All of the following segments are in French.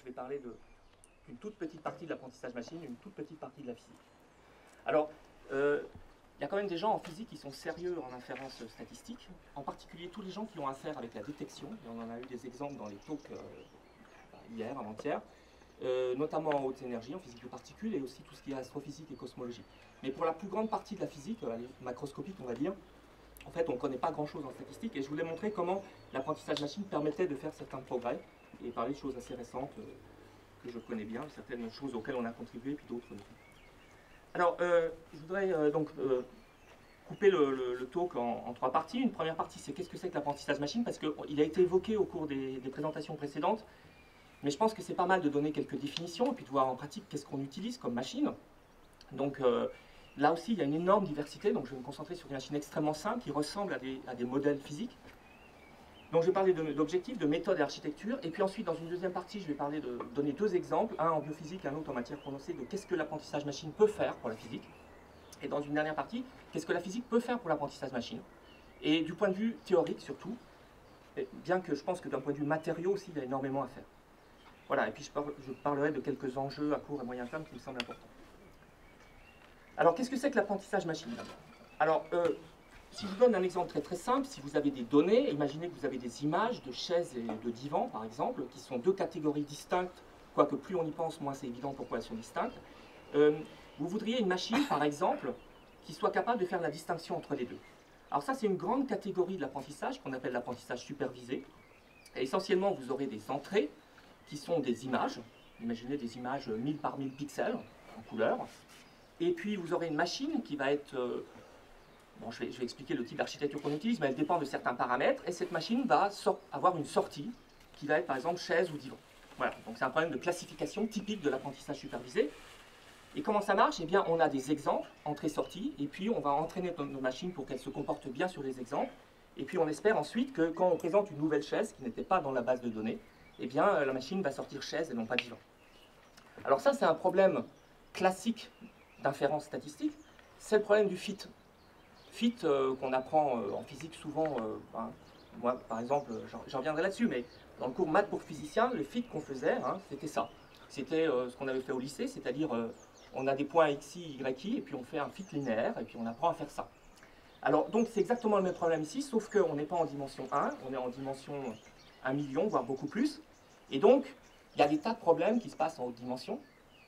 vais parler d'une toute petite partie de l'apprentissage machine, une toute petite partie de la physique. Alors, il y a quand même des gens en physique qui sont sérieux en inférence statistique, en particulier tous les gens qui ont affaire avec la détection, et on en a eu des exemples dans les talks hier, avant-hier, notamment en haute énergie, en physique de particules, et aussi tout ce qui est astrophysique et cosmologie. Mais pour la plus grande partie de la physique, macroscopique on va dire, en fait on ne connaît pas grand-chose en statistique, et je voulais montrer comment l'apprentissage machine permettait de faire certains progrès, et parler de choses assez récentes que je connais bien, certaines choses auxquelles on a contribué, puis d'autres non. Alors, je voudrais couper le talk en trois parties. Une première partie, c'est qu'est-ce que c'est que l'apprentissage machine, parce qu'il a été évoqué au cours des présentations précédentes, mais je pense que c'est pas mal de donner quelques définitions, et puis de voir en pratique qu'est-ce qu'on utilise comme machine. Donc, là aussi, il y a une énorme diversité, donc je vais me concentrer sur des machines extrêmement simples, qui ressemblent à des modèles physiques. Donc je vais parler d'objectifs, de méthodes et architecture, et puis ensuite dans une deuxième partie je vais donner deux exemples, un en biophysique et un autre en matière prononcée, de qu'est-ce que l'apprentissage machine peut faire pour la physique, et dans une dernière partie, qu'est-ce que la physique peut faire pour l'apprentissage machine, et du point de vue théorique surtout, bien que je pense que d'un point de vue matériaux aussi il y a énormément à faire. Voilà, et puis je parlerai de quelques enjeux à court et moyen terme qui me semblent importants. Alors qu'est-ce que c'est que l'apprentissage machine d'abord? Alors, si je vous donne un exemple très très simple, si vous avez des données, imaginez que vous avez des images de chaises et de divans, par exemple, qui sont deux catégories distinctes, quoique plus on y pense, moins c'est évident pourquoi elles sont distinctes. Vous voudriez une machine, par exemple, qui soit capable de faire la distinction entre les deux. Alors ça, c'est une grande catégorie de l'apprentissage qu'on appelle l'apprentissage supervisé. Et essentiellement, vous aurez des entrées qui sont des images, imaginez des images 1000 par 1000 pixels en couleur, et puis vous aurez une machine qui va être... Bon, je vais expliquer le type d'architecture qu'on utilise, mais elle dépend de certains paramètres, et cette machine va avoir une sortie, qui va être par exemple chaise ou divan. Voilà, donc c'est un problème de classification typique de l'apprentissage supervisé. Et comment ça marche? Eh bien, on a des exemples, entrée-sortie, et puis on va entraîner nos machines pour qu'elles se comportent bien sur les exemples, et puis on espère ensuite que quand on présente une nouvelle chaise qui n'était pas dans la base de données, eh bien la machine va sortir chaise et non pas divan. Alors ça, c'est un problème classique d'inférence statistique, c'est le problème du fit. Fit qu'on apprend en physique souvent, moi par exemple, j'en reviendrai là-dessus, mais dans le cours maths pour physiciens, le fit qu'on faisait, c'était ça. C'était ce qu'on avait fait au lycée, c'est-à-dire on a des points xi, yi, et puis on fait un fit linéaire, et puis on apprend à faire ça. Alors donc c'est exactement le même problème ici, sauf qu'on n'est pas en dimension 1, on est en dimension 1 million, voire beaucoup plus, et donc il y a des tas de problèmes qui se passent en haute dimension,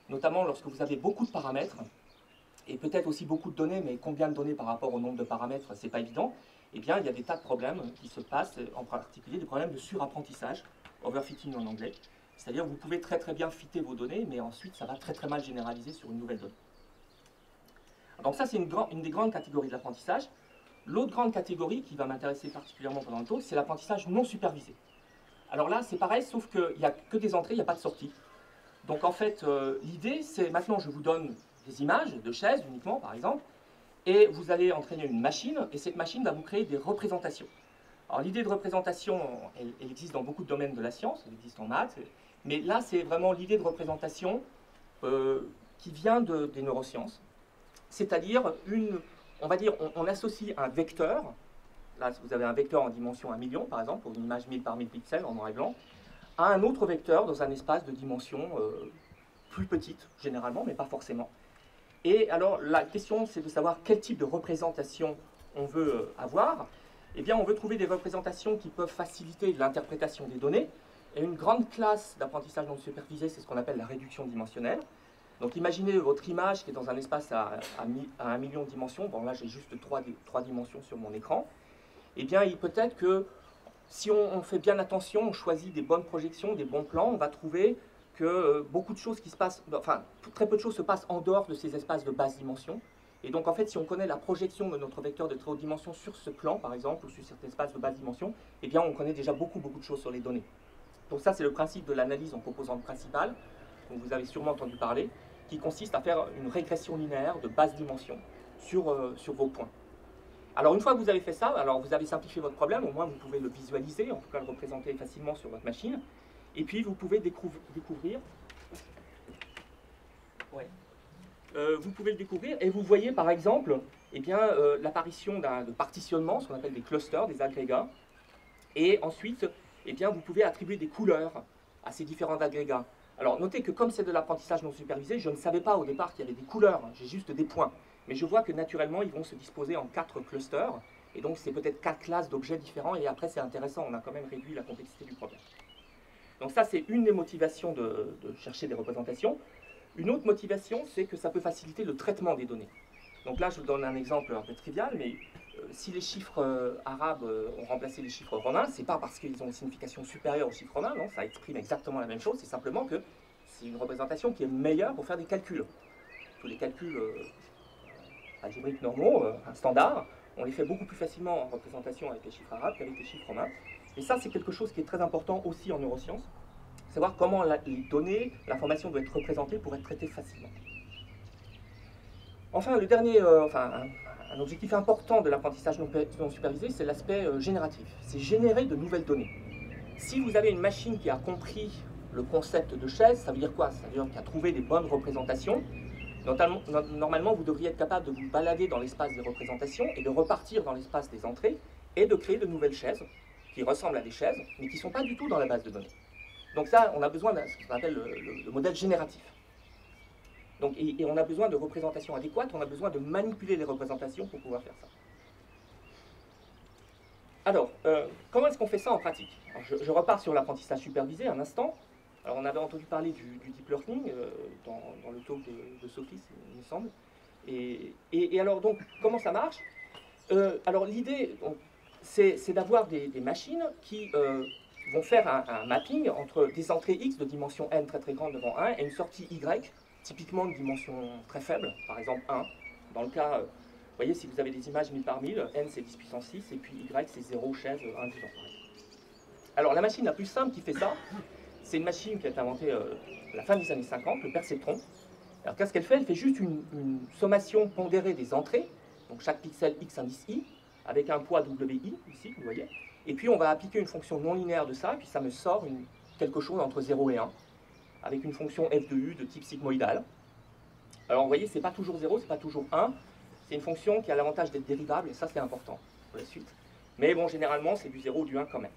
notamment lorsque vous avez beaucoup de paramètres, et peut-être aussi beaucoup de données, mais combien de données par rapport au nombre de paramètres, c'est pas évident, eh bien il y a des tas de problèmes qui se passent, en particulier des problèmes de surapprentissage, overfitting en anglais, c'est-à-dire vous pouvez très très bien fitter vos données, mais ensuite ça va très très mal généraliser sur une nouvelle donnée. Donc ça c'est une des grandes catégories de l'apprentissage. L'autre grande catégorie qui va m'intéresser particulièrement pendant le talk, c'est l'apprentissage non supervisé. Alors là c'est pareil, sauf qu'il n'y a que des entrées, il n'y a pas de sortie. Donc en fait l'idée c'est, maintenant je vous donne des images de chaises uniquement, par exemple, et vous allez entraîner une machine, et cette machine va vous créer des représentations. Alors l'idée de représentation, elle existe dans beaucoup de domaines de la science, elle existe en maths, mais là c'est vraiment l'idée de représentation qui vient des neurosciences, c'est-à-dire on va dire, on associe un vecteur, là vous avez un vecteur en dimension 1 million par exemple, pour une image 1000 par 1000 pixels en noir et blanc, à un autre vecteur dans un espace de dimension plus petite, généralement, mais pas forcément. Et alors, la question, c'est de savoir quel type de représentation on veut avoir. Eh bien, on veut trouver des représentations qui peuvent faciliter l'interprétation des données. Et une grande classe d'apprentissage non supervisé, c'est ce qu'on appelle la réduction dimensionnelle. Donc, imaginez votre image qui est dans un espace à 1 million de dimensions. Bon, là, j'ai juste 3 dimensions sur mon écran. Eh bien, il peut être que si on fait bien attention, on choisit des bonnes projections, des bons plans, on va trouver que beaucoup de choses qui se passent, enfin très peu de choses se passent en dehors de ces espaces de basse dimension. Et donc en fait, si on connaît la projection de notre vecteur de très haute dimension sur ce plan, par exemple, ou sur cet espace de basse dimension, eh bien on connaît déjà beaucoup de choses sur les données. Donc ça, c'est le principe de l'analyse en composante principale, dont vous avez sûrement entendu parler, qui consiste à faire une régression linéaire de basse dimension sur vos points. Alors une fois que vous avez fait ça, alors vous avez simplifié votre problème, au moins vous pouvez le visualiser, en tout cas le représenter facilement sur votre machine. Et puis vous pouvez découvrir, vous pouvez le découvrir et vous voyez par exemple l'apparition de partitionnement, ce qu'on appelle des clusters, des agrégats. Et ensuite, vous pouvez attribuer des couleurs à ces différents agrégats. Alors notez que comme c'est de l'apprentissage non supervisé, je ne savais pas au départ qu'il y avait des couleurs, j'ai juste des points. Mais je vois que naturellement, ils vont se disposer en 4 clusters, et donc c'est peut-être 4 classes d'objets différents, et après c'est intéressant, on a quand même réduit la complexité du problème. Donc ça, c'est une des motivations de chercher des représentations. Une autre motivation, c'est que ça peut faciliter le traitement des données. Donc là, je vous donne un exemple un peu trivial, mais si les chiffres arabes ont remplacé les chiffres romains, c'est pas parce qu'ils ont une signification supérieure aux chiffres romains, non, ça exprime exactement la même chose, c'est simplement que c'est une représentation qui est meilleure pour faire des calculs. Tous les calculs algébriques normaux, standards, on les fait beaucoup plus facilement en représentation avec les chiffres arabes qu'avec les chiffres romains. Et ça, c'est quelque chose qui est très important aussi en neurosciences, savoir comment les données, l'information doit être représentée pour être traitée facilement. Enfin, le dernier, un objectif important de l'apprentissage non supervisé, c'est l'aspect génératif. C'est générer de nouvelles données. Si vous avez une machine qui a compris le concept de chaise, ça veut dire quoi? Ça veut dire qu'elle a trouvé des bonnes représentations. Normalement, vous devriez être capable de vous balader dans l'espace des représentations et de repartir dans l'espace des entrées et de créer de nouvelles chaises qui ressemblent à des chaises, mais qui ne sont pas du tout dans la base de données. Donc ça, on a besoin de ce qu'on appelle le modèle génératif. Donc, et on a besoin de représentations adéquates, on a besoin de manipuler les représentations pour pouvoir faire ça. Alors, comment est-ce qu'on fait ça en pratique? Alors, je repars sur l'apprentissage supervisé un instant. Alors, on avait entendu parler du deep learning dans le talk de Sophie, il me semble. Et alors, donc, comment ça marche? Alors, l'idée, c'est d'avoir des machines qui vont faire un mapping entre des entrées X de dimension n très très grande devant 1 et une sortie Y, typiquement de dimension très faible, par exemple 1. Dans le cas, vous voyez, si vous avez des images 1000 par 1000, n c'est 10 puissance 6, et puis Y c'est 0, chaise, 1 vivant. Alors la machine la plus simple qui fait ça, c'est une machine qui a été inventée à la fin des années 50, le perceptron. Alors qu'est-ce qu'elle fait? Elle fait juste une sommation pondérée des entrées, donc chaque pixel X indice I, avec un poids WI, ici, vous voyez. Et puis on va appliquer une fonction non linéaire de ça, et puis ça me sort quelque chose entre 0 et 1, avec une fonction f de u de type sigmoïdal. Alors vous voyez, c'est pas toujours 0, c'est pas toujours 1, c'est une fonction qui a l'avantage d'être dérivable, et ça c'est important pour la suite. Mais bon, généralement, c'est du 0 ou du 1 quand même.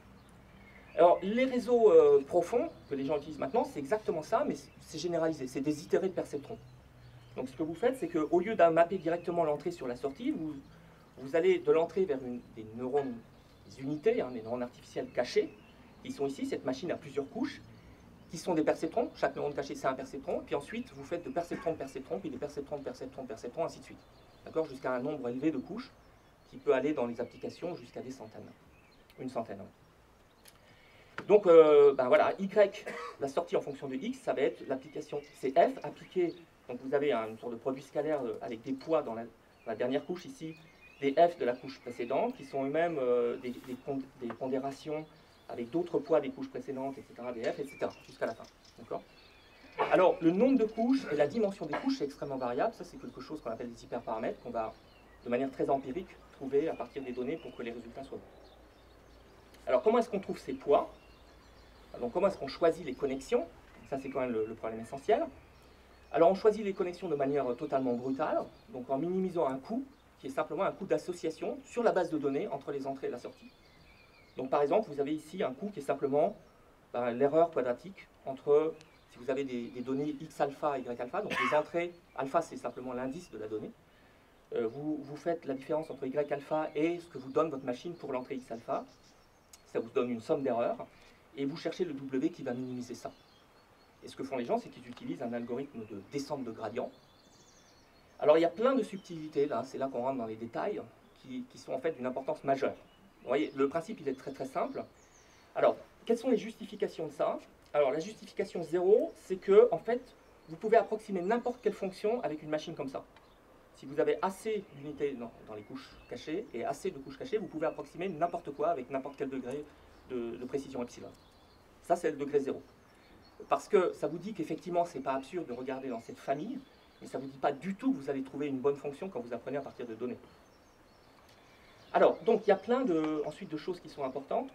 Alors, les réseaux profonds que les gens utilisent maintenant, c'est exactement ça, mais c'est généralisé, c'est des itérés de perceptron. Donc ce que vous faites, c'est qu'au lieu de mapper directement l'entrée sur la sortie, vous allez de l'entrée vers des neurones, des unités, des neurones artificiels cachés, qui sont ici, cette machine a plusieurs couches, qui sont des perceptrons, chaque neurone caché c'est un perceptron, puis ensuite vous faites de perceptron, puis de perceptron, perceptron, ainsi de suite. D'accord? Jusqu'à un nombre élevé de couches, qui peut aller dans les applications jusqu'à des centaines, une centaine. Donc voilà, Y, la sortie en fonction de X, ça va être l'application, c'est F appliqué, donc vous avez une sorte de produit scalaire avec des poids dans la dernière couche ici, des F de la couche précédente, qui sont eux-mêmes des pondérations avec d'autres poids des couches précédentes, etc., des F, etc., jusqu'à la fin. D'accord? Alors, le nombre de couches et la dimension des couches, c'est extrêmement variable. Ça, c'est quelque chose qu'on appelle des hyperparamètres, qu'on va, de manière très empirique, trouver à partir des données pour que les résultats soient bons. Alors, comment est-ce qu'on trouve ces poids? Donc, comment est-ce qu'on choisit les connexions? Ça, c'est quand même le problème essentiel. Alors, on choisit les connexions de manière totalement brutale, donc en minimisant un coût, qui est simplement un coût d'association sur la base de données entre les entrées et la sortie. Donc par exemple, vous avez ici un coût qui est simplement l'erreur quadratique entre, si vous avez des données x alpha et y alpha, donc les entrées, alpha c'est simplement l'indice de la donnée, vous faites la différence entre y alpha et ce que vous donne votre machine pour l'entrée x alpha, ça vous donne une somme d'erreurs, et vous cherchez le W qui va minimiser ça. Et ce que font les gens, c'est qu'ils utilisent un algorithme de descente de gradient. Alors il y a plein de subtilités, là, c'est là qu'on rentre dans les détails, qui sont en fait d'une importance majeure. Vous voyez, le principe, il est très très simple. Alors, quelles sont les justifications de ça? Alors, la justification 0, c'est que, en fait, vous pouvez approximer n'importe quelle fonction avec une machine comme ça. Si vous avez assez d'unités dans les couches cachées et assez de couches cachées, vous pouvez approximer n'importe quoi avec n'importe quel degré de précision epsilon. Ça, c'est le degré 0. Parce que ça vous dit qu'effectivement, ce n'est pas absurde de regarder dans cette famille, mais ça ne vous dit pas du tout que vous allez trouver une bonne fonction quand vous apprenez à partir de données. Alors, donc, il y a plein ensuite de choses qui sont importantes.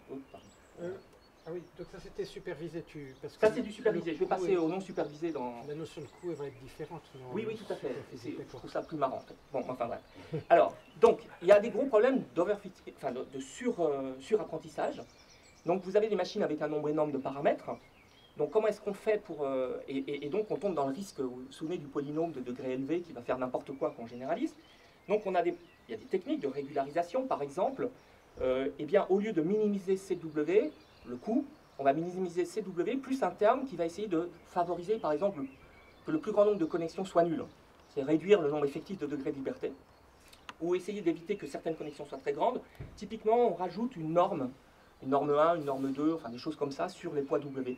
Ah oui, donc ça c'était supervisé. Parce que ça c'est du supervisé, je vais passer au non supervisé dans... La notion de coût elle va être différente. Oui, oui, tout à fait. Je trouve ça plus marrant. En fait. Bon, enfin bref. Alors, donc, il y a des gros problèmes de surapprentissage. Donc, vous avez des machines avec un nombre énorme de paramètres. Donc comment est-ce qu'on fait pour... et donc on tombe dans le risque, vous vous souvenez du polynôme de degré élevé qui va faire n'importe quoi qu'on généralise. Donc il y a des techniques de régularisation, par exemple. Eh bien, au lieu de minimiser CW, le coût, on va minimiser CW plus un terme qui va essayer de favoriser, par exemple, que le plus grand nombre de connexions soit nul. C'est réduire le nombre effectif de degrés de liberté, ou essayer d'éviter que certaines connexions soient très grandes. Typiquement, on rajoute une norme 1, une norme 2, enfin des choses comme ça, sur les poids W,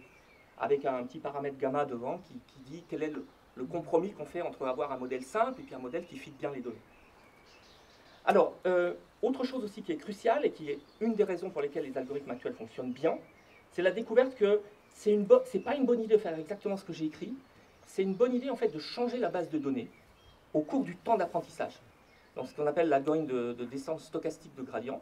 avec un petit paramètre gamma devant qui dit quel est le compromis qu'on fait entre avoir un modèle simple et puis un modèle qui fit bien les données. Alors, autre chose aussi qui est cruciale et qui est une des raisons pour lesquelles les algorithmes actuels fonctionnent bien, c'est la découverte que c'est pas une bonne idée de faire exactement ce que j'ai écrit, c'est une bonne idée en fait de changer la base de données au cours du temps d'apprentissage. Donc ce qu'on appelle l'algorithme de descente stochastique de gradient,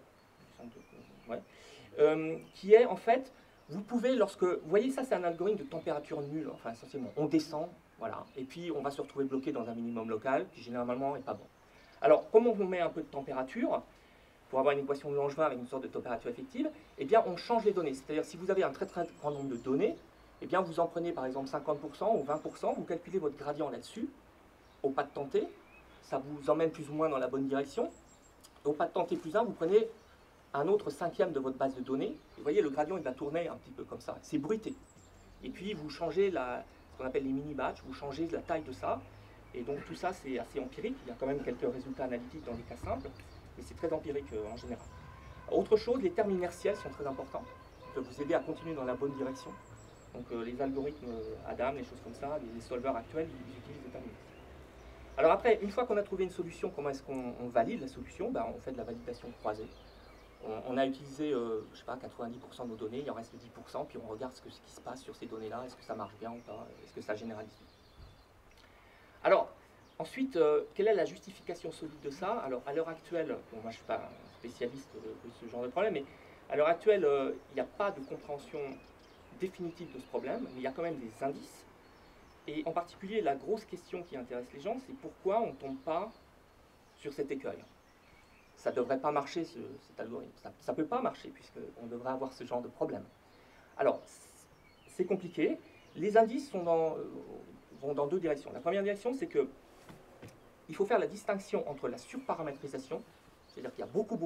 qui est en fait, vous pouvez vous voyez ça c'est un algorithme de température nulle, enfin essentiellement, on descend, voilà, et puis on va se retrouver bloqué dans un minimum local, qui généralement n'est pas bon. Alors, comment on met un peu de température pour avoir une équation de Langevin avec une sorte de température effective? Eh bien, on change les données. C'est-à-dire, si vous avez un très très grand nombre de données, eh bien, vous en prenez par exemple 50% ou 20%, vous calculez votre gradient là-dessus, au pas de tenter, ça vous emmène plus ou moins dans la bonne direction. Au pas de tenter plus 1, vous prenez un autre cinquième de votre base de données. Et vous voyez, le gradient, il va tourner un petit peu comme ça. C'est bruité. Et puis, vous changez ce qu'on appelle les mini-batchs, vous changez la taille de ça. Et donc tout ça, c'est assez empirique. Il y a quand même quelques résultats analytiques dans les cas simples, mais c'est très empirique en général. Autre chose, les termes inertiels sont très importants. Ils peuvent vous aider à continuer dans la bonne direction. Donc les algorithmes Adam, les choses comme ça, les solvers actuels, ils utilisent des termes inertiels. Alors après, une fois qu'on a trouvé une solution, comment est-ce qu'on valide la solution? On fait de la validation croisée. On a utilisé, je ne sais pas, 90% de nos données, il en reste 10%, puis on regarde ce qui se passe sur ces données-là, est-ce que ça marche bien ou pas, est-ce que ça généralise. Alors, ensuite, quelle est la justification solide de ça? Alors, à l'heure actuelle, bon, moi je ne suis pas un spécialiste de ce genre de problème, mais à l'heure actuelle, il n'y a pas de compréhension définitive de ce problème, mais il y a quand même des indices. Et en particulier, la grosse question qui intéresse les gens, c'est pourquoi on ne tombe pas sur cet écueil. Ça ne devrait pas marcher, cet algorithme. Ça ne peut pas marcher, puisqu'on devrait avoir ce genre de problème. Alors, c'est compliqué. Les indices vont dans deux directions. La première direction, c'est que il faut faire la distinction entre la surparamétrisation, c'est-à-dire qu'il y a beaucoup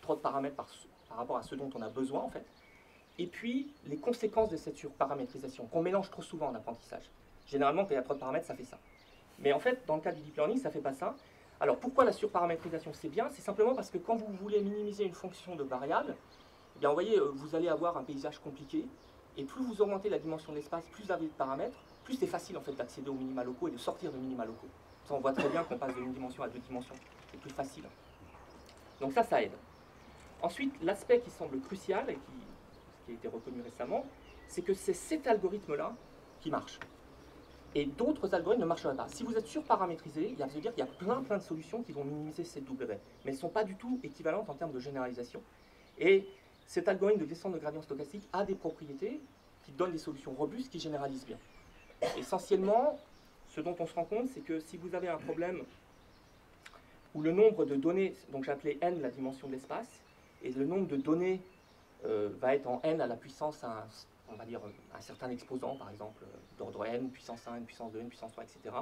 trop de paramètres par rapport à ce dont on a besoin, en fait, et puis les conséquences de cette surparamétrisation, qu'on mélange trop souvent en apprentissage. Généralement, quand il y a trop de paramètres, ça fait ça. Mais en fait, dans le cas du deep learning, ça ne fait pas ça. Alors, pourquoi la surparamétrisation, c'est bien? C'est simplement parce que quand vous voulez minimiser une fonction de variable, eh bien, vous voyez, vous allez avoir un paysage compliqué, et plus vous augmentez la dimension de l'espace, plus vous avez de paramètres, plus c'est facile en fait d'accéder aux minima locaux et de sortir de minima locaux. Ça, on voit très bien qu'on passe d'une dimension à deux dimensions. C'est plus facile. Donc ça aide. Ensuite, l'aspect qui semble crucial, et qui a été reconnu récemment, c'est que c'est cet algorithme-là qui marche. Et d'autres algorithmes ne marcheraient pas. Si vous êtes surparamétrisé, ça veut dire qu'il y a plein de solutions qui vont minimiser cette W. Mais elles ne sont pas du tout équivalentes en termes de généralisation. Et cet algorithme de descente de gradient stochastique a des propriétés qui donnent des solutions robustes qui généralisent bien. Essentiellement, ce dont on se rend compte, c'est que si vous avez un problème où le nombre de données, donc j'ai appelé n la dimension de l'espace, et le nombre de données va être en n à la puissance, on va dire, un certain exposant, par exemple, d'ordre n, puissance 1, n puissance 2, n puissance 3, etc.,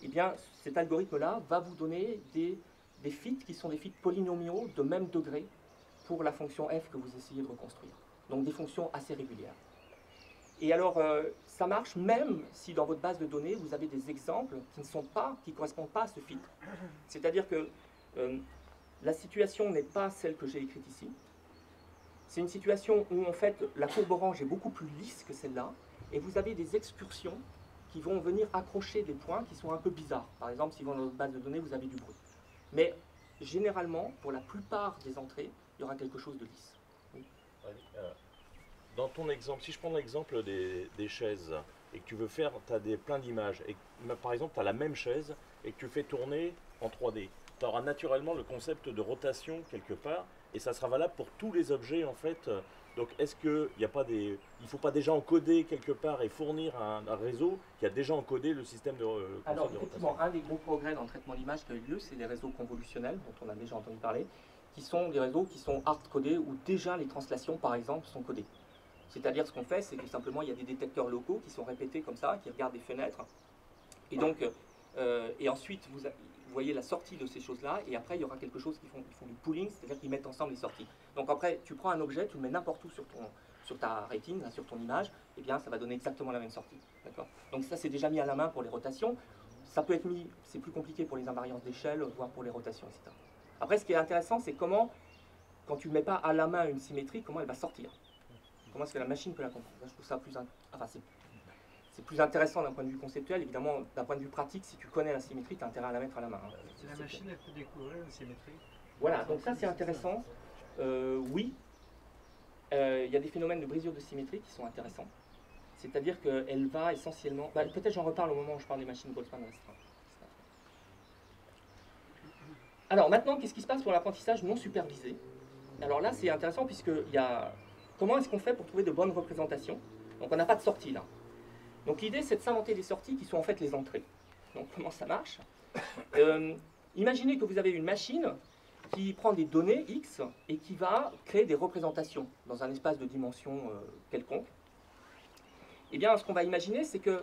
eh bien, cet algorithme-là va vous donner des fits qui sont des fits polynomiaux de même degré pour la fonction f que vous essayez de reconstruire. Donc des fonctions assez régulières. Et alors, ça marche même si dans votre base de données, vous avez des exemples qui ne correspondent pas à ce fit. C'est-à-dire que la situation n'est pas celle que j'ai écrite ici. C'est une situation où, en fait, la courbe orange est beaucoup plus lisse que celle-là, et vous avez des excursions qui vont venir accrocher des points qui sont un peu bizarres. Par exemple, si dans votre base de données, vous avez du bruit. Mais généralement, pour la plupart des entrées, il y aura quelque chose de lisse. Oui. Dans ton exemple, si je prends l'exemple des chaises, et que tu veux faire, tu as plein d'images, et par exemple, tu as la même chaise, et que tu fais tourner en 3D, tu auras naturellement le concept de rotation quelque part, et ça sera valable pour tous les objets en fait. Donc est-ce qu'il ne faut pas déjà encoder quelque part et fournir un réseau qui a déjà encodé le système de rotation? Alors effectivement, un des gros progrès dans le traitement d'image qui a eu lieu, c'est les réseaux convolutionnels, dont on a déjà entendu parler, qui sont des réseaux qui sont hard-codés, où déjà les translations par exemple sont codées. C'est-à-dire, ce qu'on fait, c'est que simplement, il y a des détecteurs locaux qui sont répétés comme ça, qui regardent des fenêtres. Et donc, et ensuite, vous voyez la sortie de ces choses-là, et après, il y aura quelque chose qui font du pooling, c'est-à-dire qu'ils mettent ensemble les sorties. Donc après, tu prends un objet, tu le mets n'importe où sur ta rétine, là, sur ton image, et bien, ça va donner exactement la même sortie. D'accord ? Donc ça, c'est déjà mis à la main pour les rotations. Ça peut être mis, c'est plus compliqué pour les invariances d'échelle, voire pour les rotations, etc. Après, ce qui est intéressant, c'est comment, quand tu ne mets pas à la main une symétrie, comment elle va sortir. Comment est-ce que la machine peut la comprendre. Je trouve ça plus, c'est plus intéressant d'un point de vue conceptuel. Évidemment, d'un point de vue pratique, si tu connais la symétrie, tu as intérêt à la mettre à la main. Hein. La machine, elle peut découvrir une symétrie. Voilà, donc ça c'est intéressant. Oui, il y a des phénomènes de brisure de symétrie qui sont intéressants. C'est-à-dire qu'elle va essentiellement... peut-être j'en reparle au moment où je parle des machines Boltzmann restreintes. Alors maintenant, qu'est-ce qui se passe pour l'apprentissage non supervisé? Alors là, c'est intéressant puisqu'il y a... Comment est-ce qu'on fait pour trouver de bonnes représentations? Donc on n'a pas de sortie là. Donc l'idée, c'est de s'inventer des sorties qui sont en fait les entrées. Donc comment ça marche? Imaginez que vous avez une machine qui prend des données X et qui va créer des représentations dans un espace de dimension quelconque. Eh bien, ce qu'on va imaginer, c'est que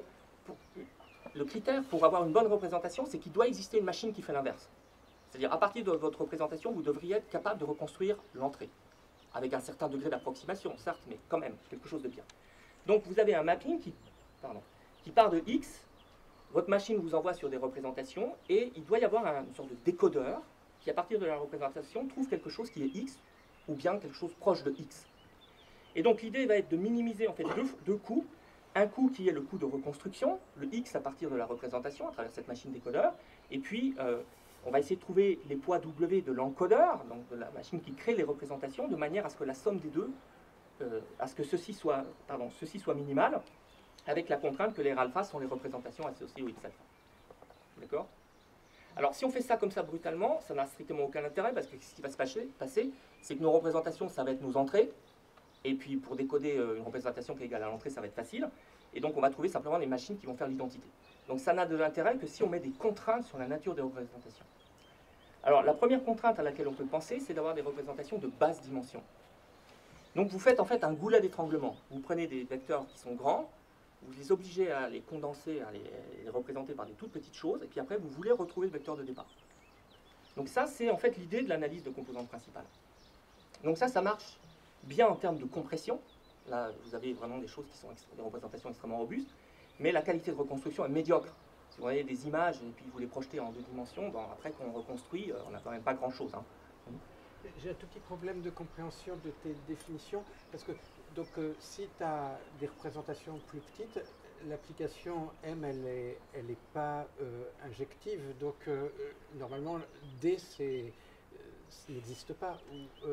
le critère pour avoir une bonne représentation, c'est qu'il doit exister une machine qui fait l'inverse. C'est-à-dire, à partir de votre représentation, vous devriez être capable de reconstruire l'entrée, avec un certain degré d'approximation, certes, mais quand même, quelque chose de bien. Donc, vous avez un mapping qui part de X, votre machine vous envoie sur des représentations, et il doit y avoir une sorte de décodeur qui, à partir de la représentation, trouve quelque chose qui est X, ou bien quelque chose proche de X. Et donc, l'idée va être de minimiser en fait deux coûts. Un coût qui est le coût de reconstruction, le X à partir de la représentation, à travers cette machine décodeur, et puis on va essayer de trouver les poids W de l'encodeur, donc de la machine qui crée les représentations, de manière à ce que la somme des deux, à ce que ceci soit minimal, avec la contrainte que les alpha sont les représentations associées au X alpha. D'accord? Alors si on fait ça comme ça brutalement, ça n'a strictement aucun intérêt, parce que ce qui va se passer, c'est que nos représentations, ça va être nos entrées, et puis pour décoder une représentation qui est égale à l'entrée, ça va être facile, et donc on va trouver simplement des machines qui vont faire l'identité. Donc ça n'a de l'intérêt que si on met des contraintes sur la nature des représentations. Alors la première contrainte à laquelle on peut penser, c'est d'avoir des représentations de basse dimension. Donc vous faites en fait un goulet d'étranglement. Vous prenez des vecteurs qui sont grands, vous les obligez à les condenser, à les représenter par des toutes petites choses, et puis après vous voulez retrouver le vecteur de départ. Donc ça c'est en fait l'idée de l'analyse de composantes principales. Donc ça marche bien en termes de compression. Là vous avez vraiment des choses qui sont des représentations extrêmement robustes, mais la qualité de reconstruction est médiocre. Si vous voyez des images et puis vous les projetez en 2 dimensions, bon, après qu'on reconstruit, on n'a quand même pas grand chose. Hein. J'ai un tout petit problème de compréhension de tes définitions, parce que donc, si tu as des représentations plus petites, l'application M, elle n'est pas injective, donc normalement, D, ça n'existe pas.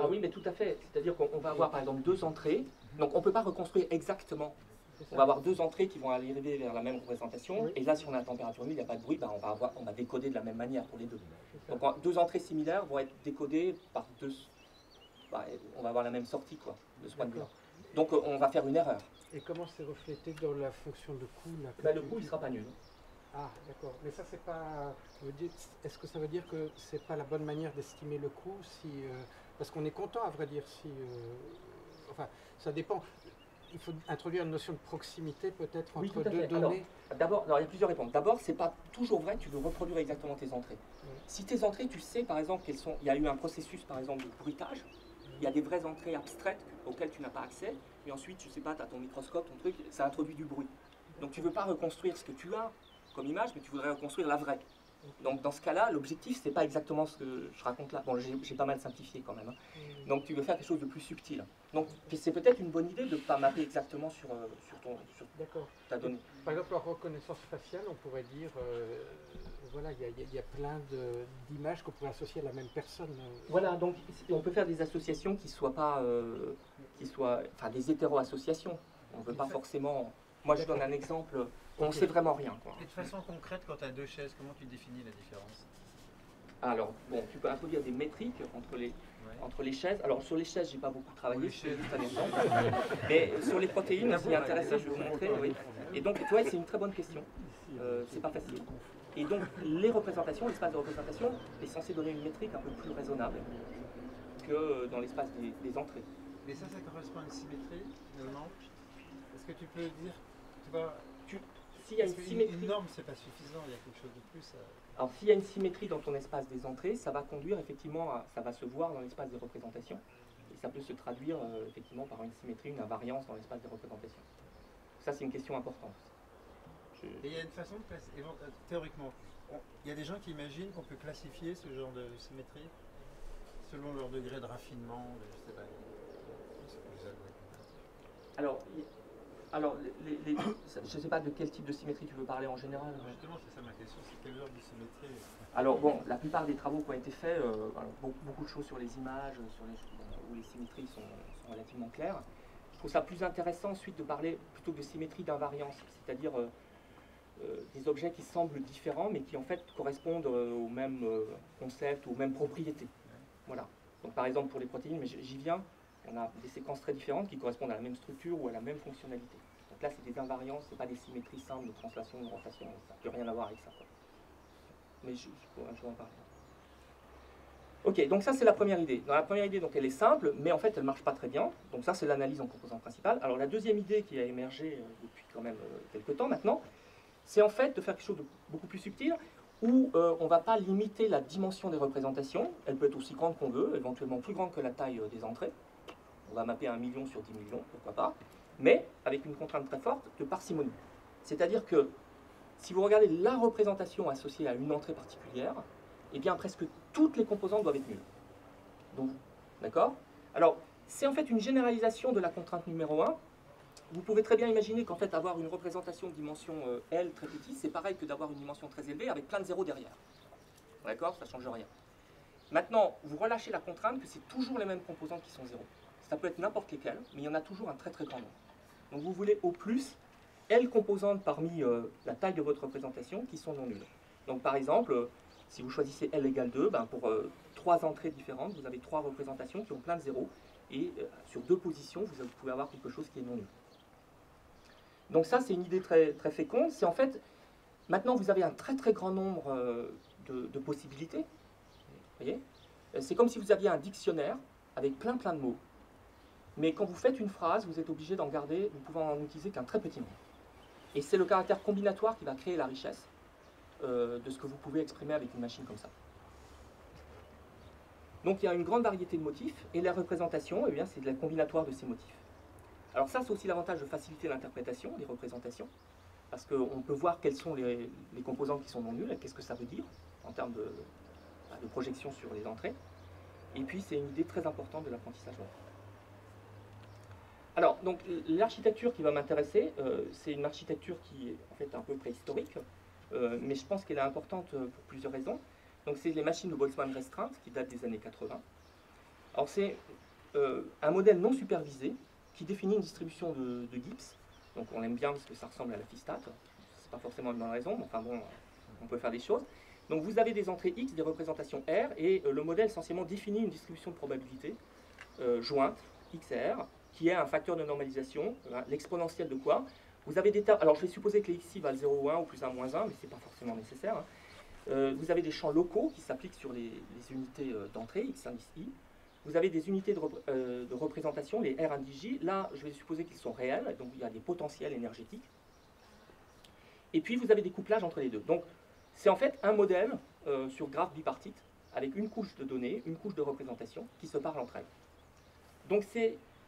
Ah oui, mais tout à fait. C'est-à-dire qu'on va avoir par exemple 2 entrées, donc on ne peut pas reconstruire exactement. On va avoir 2 entrées qui vont arriver vers la même représentation, oui. Et là, si on a la température nulle, il n'y a pas de bruit, ben on va décoder de la même manière pour les deux. Donc 2 entrées similaires vont être décodées par 2... on va avoir la même sortie, quoi, de ce point de vue-là. Donc on va faire une erreur. Et comment c'est reflété dans la fonction de coût là, le coût, il ne sera pas nul. Ah, d'accord. Mais ça, c'est pas... Est-ce que ça veut dire que c'est pas la bonne manière d'estimer le coût si, parce qu'on est content, à vrai dire, si... Enfin, ça dépend. Il faut introduire une notion de proximité peut-être entre deux données. D'abord, il y a plusieurs réponses. D'abord, c'est pas toujours vrai que tu veux reproduire exactement tes entrées. Oui. Si tes entrées, tu sais par exemple qu'elles sont, il y a eu un processus par exemple de bruitage, il y a des vraies entrées abstraites auxquelles tu n'as pas accès, et ensuite, je sais pas, tu as ton microscope, ton truc, ça introduit du bruit. Donc tu veux pas reconstruire ce que tu as comme image, mais tu voudrais reconstruire la vraie. Donc dans ce cas-là, l'objectif, c'est pas exactement ce que je raconte là. Bon, j'ai pas mal simplifié quand même. Hein. Donc tu veux faire quelque chose de plus subtil. Donc c'est peut-être une bonne idée de ne pas mapper exactement sur ta donnée. Par exemple, en reconnaissance faciale, on pourrait dire, voilà, il y a plein d'images qu'on pourrait associer à la même personne. Voilà, donc on peut faire des associations qui soient pas, enfin des hétéro-associations. On ne veut pas forcément... Moi, je donne un exemple, on ne sait vraiment rien. Quoi. Et de façon concrète, quand tu as 2 chaises, comment tu définis la différence? Alors, bon, tu peux introduire des métriques entre les chaises. Alors, sur les chaises, j'ai pas beaucoup travaillé, c'est juste un exemple. Mais sur les protéines, s'y intéresser, je vais vous montrer. Oui. Et donc, tu vois, c'est une très bonne question. C'est pas facile. Et donc, les représentations, l'espace de représentation est censé donner une métrique un peu plus raisonnable que dans l'espace des entrées. Mais ça correspond à une symétrie, normalement? Est-ce que tu peux dire, tu vois, S'il y a une parce qu'une symétrie, norme, c'est pas suffisant, il y a quelque chose de plus. alors s'il y a une symétrie dans ton espace des entrées, ça va conduire effectivement ça va se voir dans l'espace des représentations. Et ça peut se traduire effectivement par une symétrie, une invariance dans l'espace des représentations. Ça, c'est une question importante. Et il y a une façon de classifier, théoriquement, il y a des gens qui imaginent qu'on peut classifier ce genre de symétrie selon leur degré de raffinement, je sais pas, les algorithmes. Alors je ne sais pas de quel type de symétrie tu veux parler en général. Justement, c'est ça ma question, c'est quel genre de symétrie. Alors bon, la plupart des travaux qui ont été faits, beaucoup de choses sur les images, où les symétries sont relativement claires. Je trouve ça plus intéressant ensuite de parler plutôt de symétrie d'invariance, c'est-à-dire des objets qui semblent différents mais qui en fait correspondent au même concept, aux mêmes propriétés. Voilà. Donc par exemple pour les protéines, mais j'y viens, on a des séquences très différentes qui correspondent à la même structure ou à la même fonctionnalité. Donc là c'est des invariances, c'est pas des symétries simples de translation, de rotation, ça n'a plus rien à voir avec ça, quoi. Mais je vais en parler. Ok, donc ça c'est la première idée. Dans la première idée, donc elle est simple, mais en fait elle ne marche pas très bien. Donc ça c'est l'analyse en composant principal. Alors la deuxième idée qui a émergé depuis quand même quelques temps maintenant, c'est en fait de faire quelque chose de beaucoup plus subtil, où on ne va pas limiter la dimension des représentations. Elle peut être aussi grande qu'on veut, éventuellement plus grande que la taille des entrées. On va mapper 1 million sur 10 millions, pourquoi pas. Mais avec une contrainte très forte de parcimonie. C'est-à-dire que si vous regardez la représentation associée à une entrée particulière, eh bien presque toutes les composantes doivent être nulles. Donc, d'accord? Alors, c'est en fait une généralisation de la contrainte numéro 1. Vous pouvez très bien imaginer qu'en fait avoir une représentation de dimension L très petite, c'est pareil que d'avoir une dimension très élevée avec plein de zéros derrière. D'accord? Ça ne change rien. Maintenant, vous relâchez la contrainte que c'est toujours les mêmes composantes qui sont zéros. Ça peut être n'importe lesquelles, mais il y en a toujours un très très grand nombre. Donc vous voulez au plus L composantes parmi la taille de votre représentation qui sont non nulles. Donc par exemple, si vous choisissez L égale 2, ben pour 3 entrées différentes, vous avez 3 représentations qui ont plein de zéros. Et sur 2 positions, vous pouvez avoir quelque chose qui est non nul. Donc ça, c'est une idée très, très féconde. C'est en fait, maintenant vous avez un très très grand nombre de possibilités. Vous voyez? C'est comme si vous aviez un dictionnaire avec plein plein de mots. Mais quand vous faites une phrase, vous êtes obligé d'en garder, vous pouvez en utiliser qu'un très petit nombre. Et c'est le caractère combinatoire qui va créer la richesse de ce que vous pouvez exprimer avec une machine comme ça. Donc il y a une grande variété de motifs, et la représentation, eh bien, c'est de la combinatoire de ces motifs. Alors ça, c'est aussi l'avantage de faciliter l'interprétation des représentations, parce qu'on peut voir quelles sont les composantes qui sont non nulles, et qu'est-ce que ça veut dire en termes de projection sur les entrées. Et puis c'est une idée très importante de l'apprentissage web. Alors, donc l'architecture qui va m'intéresser, c'est une architecture qui est en fait un peu préhistorique, mais je pense qu'elle est importante pour plusieurs raisons. Donc c'est les machines de Boltzmann restreintes qui datent des années 80. Alors c'est un modèle non supervisé qui définit une distribution de Gibbs. Donc on aime bien parce que ça ressemble à la Fistat. C'est pas forcément une bonne raison, mais enfin bon, on peut faire des choses. Donc vous avez des entrées X, des représentations R, et le modèle essentiellement définit une distribution de probabilité jointe, X et R, qui est un facteur de normalisation, l'exponentielle de quoi? Vous avez des termes, alors je vais supposer que les xi valent 0 ou 1 ou plus 1 moins 1, mais ce n'est pas forcément nécessaire. Vous avez des champs locaux qui s'appliquent sur les unités d'entrée, x indice i. Vous avez des unités de représentation, les R indice j. Là, je vais supposer qu'ils sont réels, donc il y a des potentiels énergétiques. Et puis vous avez des couplages entre les deux. Donc c'est en fait un modèle sur graphe bipartite, avec une couche de données, une couche de représentation, qui se parlent entre elles. Donc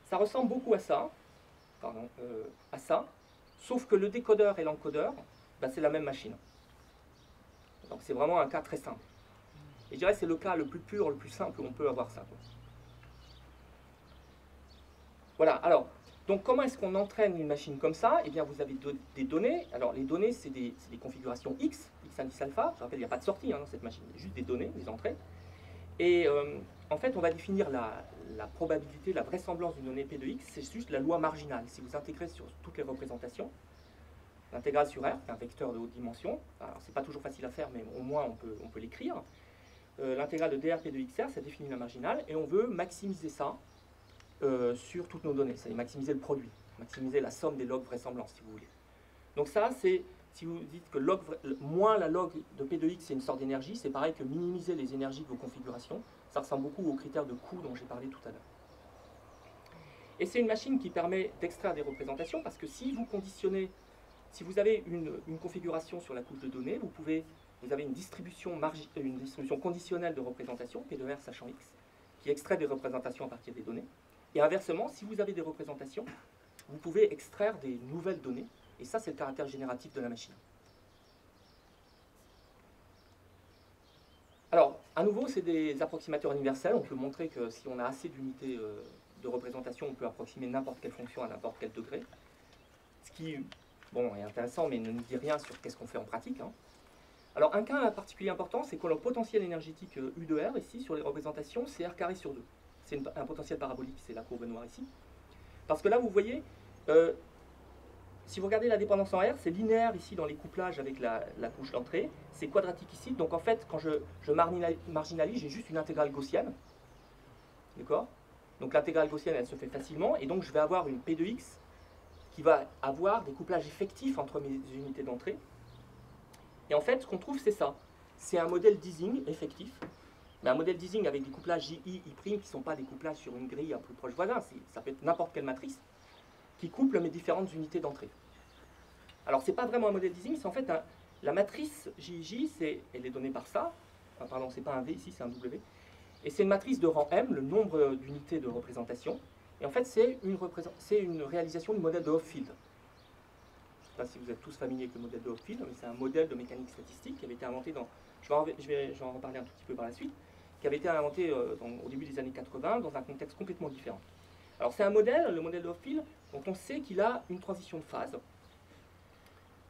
ça ressemble beaucoup à ça, sauf que le décodeur et l'encodeur, ben, c'est la même machine. Donc c'est vraiment un cas très simple. Et je dirais que c'est le cas le plus pur, le plus simple où on peut avoir ça. Voilà, alors, donc comment est-ce qu'on entraîne une machine comme ça? Eh bien, vous avez des données. Alors, les données, c'est des configurations X indice alpha. Je rappelle, il n'y a pas de sortie dans cette machine, juste des données, des entrées. Et en fait, on va définir la probabilité, la vraisemblance d'une donnée P de X, c'est juste la loi marginale. Si vous intégrez sur toutes les représentations, l'intégrale sur R, qui est un vecteur de haute dimension, alors c'est pas toujours facile à faire, mais au moins on peut l'écrire. L'intégrale de drp de xr, ça définit la marginale, et on veut maximiser ça sur toutes nos données, c'est-à-dire maximiser le produit, maximiser la somme des logs vraisemblances, si vous voulez. Donc ça, c'est, si vous dites que moins la log de P de X, c'est une sorte d'énergie, c'est pareil que minimiser les énergies de vos configurations. Ça ressemble beaucoup aux critères de coût dont j'ai parlé tout à l'heure. Et c'est une machine qui permet d'extraire des représentations, parce que si vous conditionnez, si vous avez une configuration sur la couche de données, vous avez une distribution conditionnelle de représentation, P de R sachant X, qui extrait des représentations à partir des données. Et inversement, si vous avez des représentations, vous pouvez extraire des nouvelles données, et ça c'est le caractère génératif de la machine. Alors, à nouveau, c'est des approximateurs universels. On peut montrer que si on a assez d'unités de représentation, on peut approximer n'importe quelle fonction à n'importe quel degré. Ce qui, bon, est intéressant, mais ne nous dit rien sur qu'est-ce qu'on fait en pratique, hein. Alors, un cas particulier important, c'est que le potentiel énergétique U de R, ici, sur les représentations, c'est R carré sur 2. C'est un potentiel parabolique, c'est la courbe noire ici. Parce que là, vous voyez, si vous regardez la dépendance en R, c'est linéaire ici dans les couplages avec la couche d'entrée, c'est quadratique ici. Donc en fait, quand je marginalise, j'ai juste une intégrale gaussienne. D'accord? Donc l'intégrale gaussienne, elle se fait facilement, et donc je vais avoir une P de X qui va avoir des couplages effectifs entre mes unités d'entrée. Et en fait, ce qu'on trouve, c'est ça. C'est un modèle d'Ising effectif, mais un modèle d'Ising avec des couplages J, I, I' qui ne sont pas des couplages sur une grille à plus proche voisin. Ça peut être n'importe quelle matrice qui couple mes différentes unités d'entrée. Alors, ce n'est pas vraiment un modèle d'Ising, c'est en fait la matrice JJ, elle est donnée par ça. Enfin, pardon, ce n'est pas un V ici, c'est un W. Et c'est une matrice de rang M, le nombre d'unités de représentation. Et en fait, c'est une réalisation du modèle de Hopfield. Je ne sais pas si vous êtes tous familiers avec le modèle de Hopfield, mais c'est un modèle de mécanique statistique qui avait été inventé dans... Je vais en reparler un tout petit peu par la suite, qui avait été inventé au début des années 80 dans un contexte complètement différent. Alors c'est un modèle, le modèle de Hopfield, dont on sait qu'il a une transition de phase.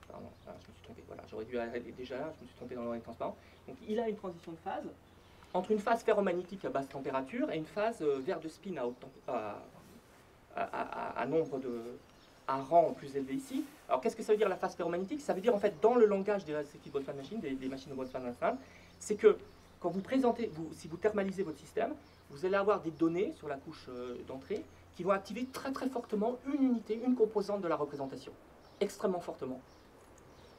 Pardon, je me suis trompé, voilà, j'aurais dû arrêter déjà là, je me suis trompé dans l'oreille transparent. Donc il a une transition de phase entre une phase ferromagnétique à basse température et une phase vert de spin à nombre de... à rang plus élevé ici. Alors qu'est-ce que ça veut dire la phase ferromagnétique? Ça veut dire en fait dans le langage des respective Boltzmann machines, des machines de Boltzmann, c'est que quand vous présentez, si vous thermalisez votre système, vous allez avoir des données sur la couche d'entrée qui vont activer très très fortement une unité, une composante de la représentation, extrêmement fortement.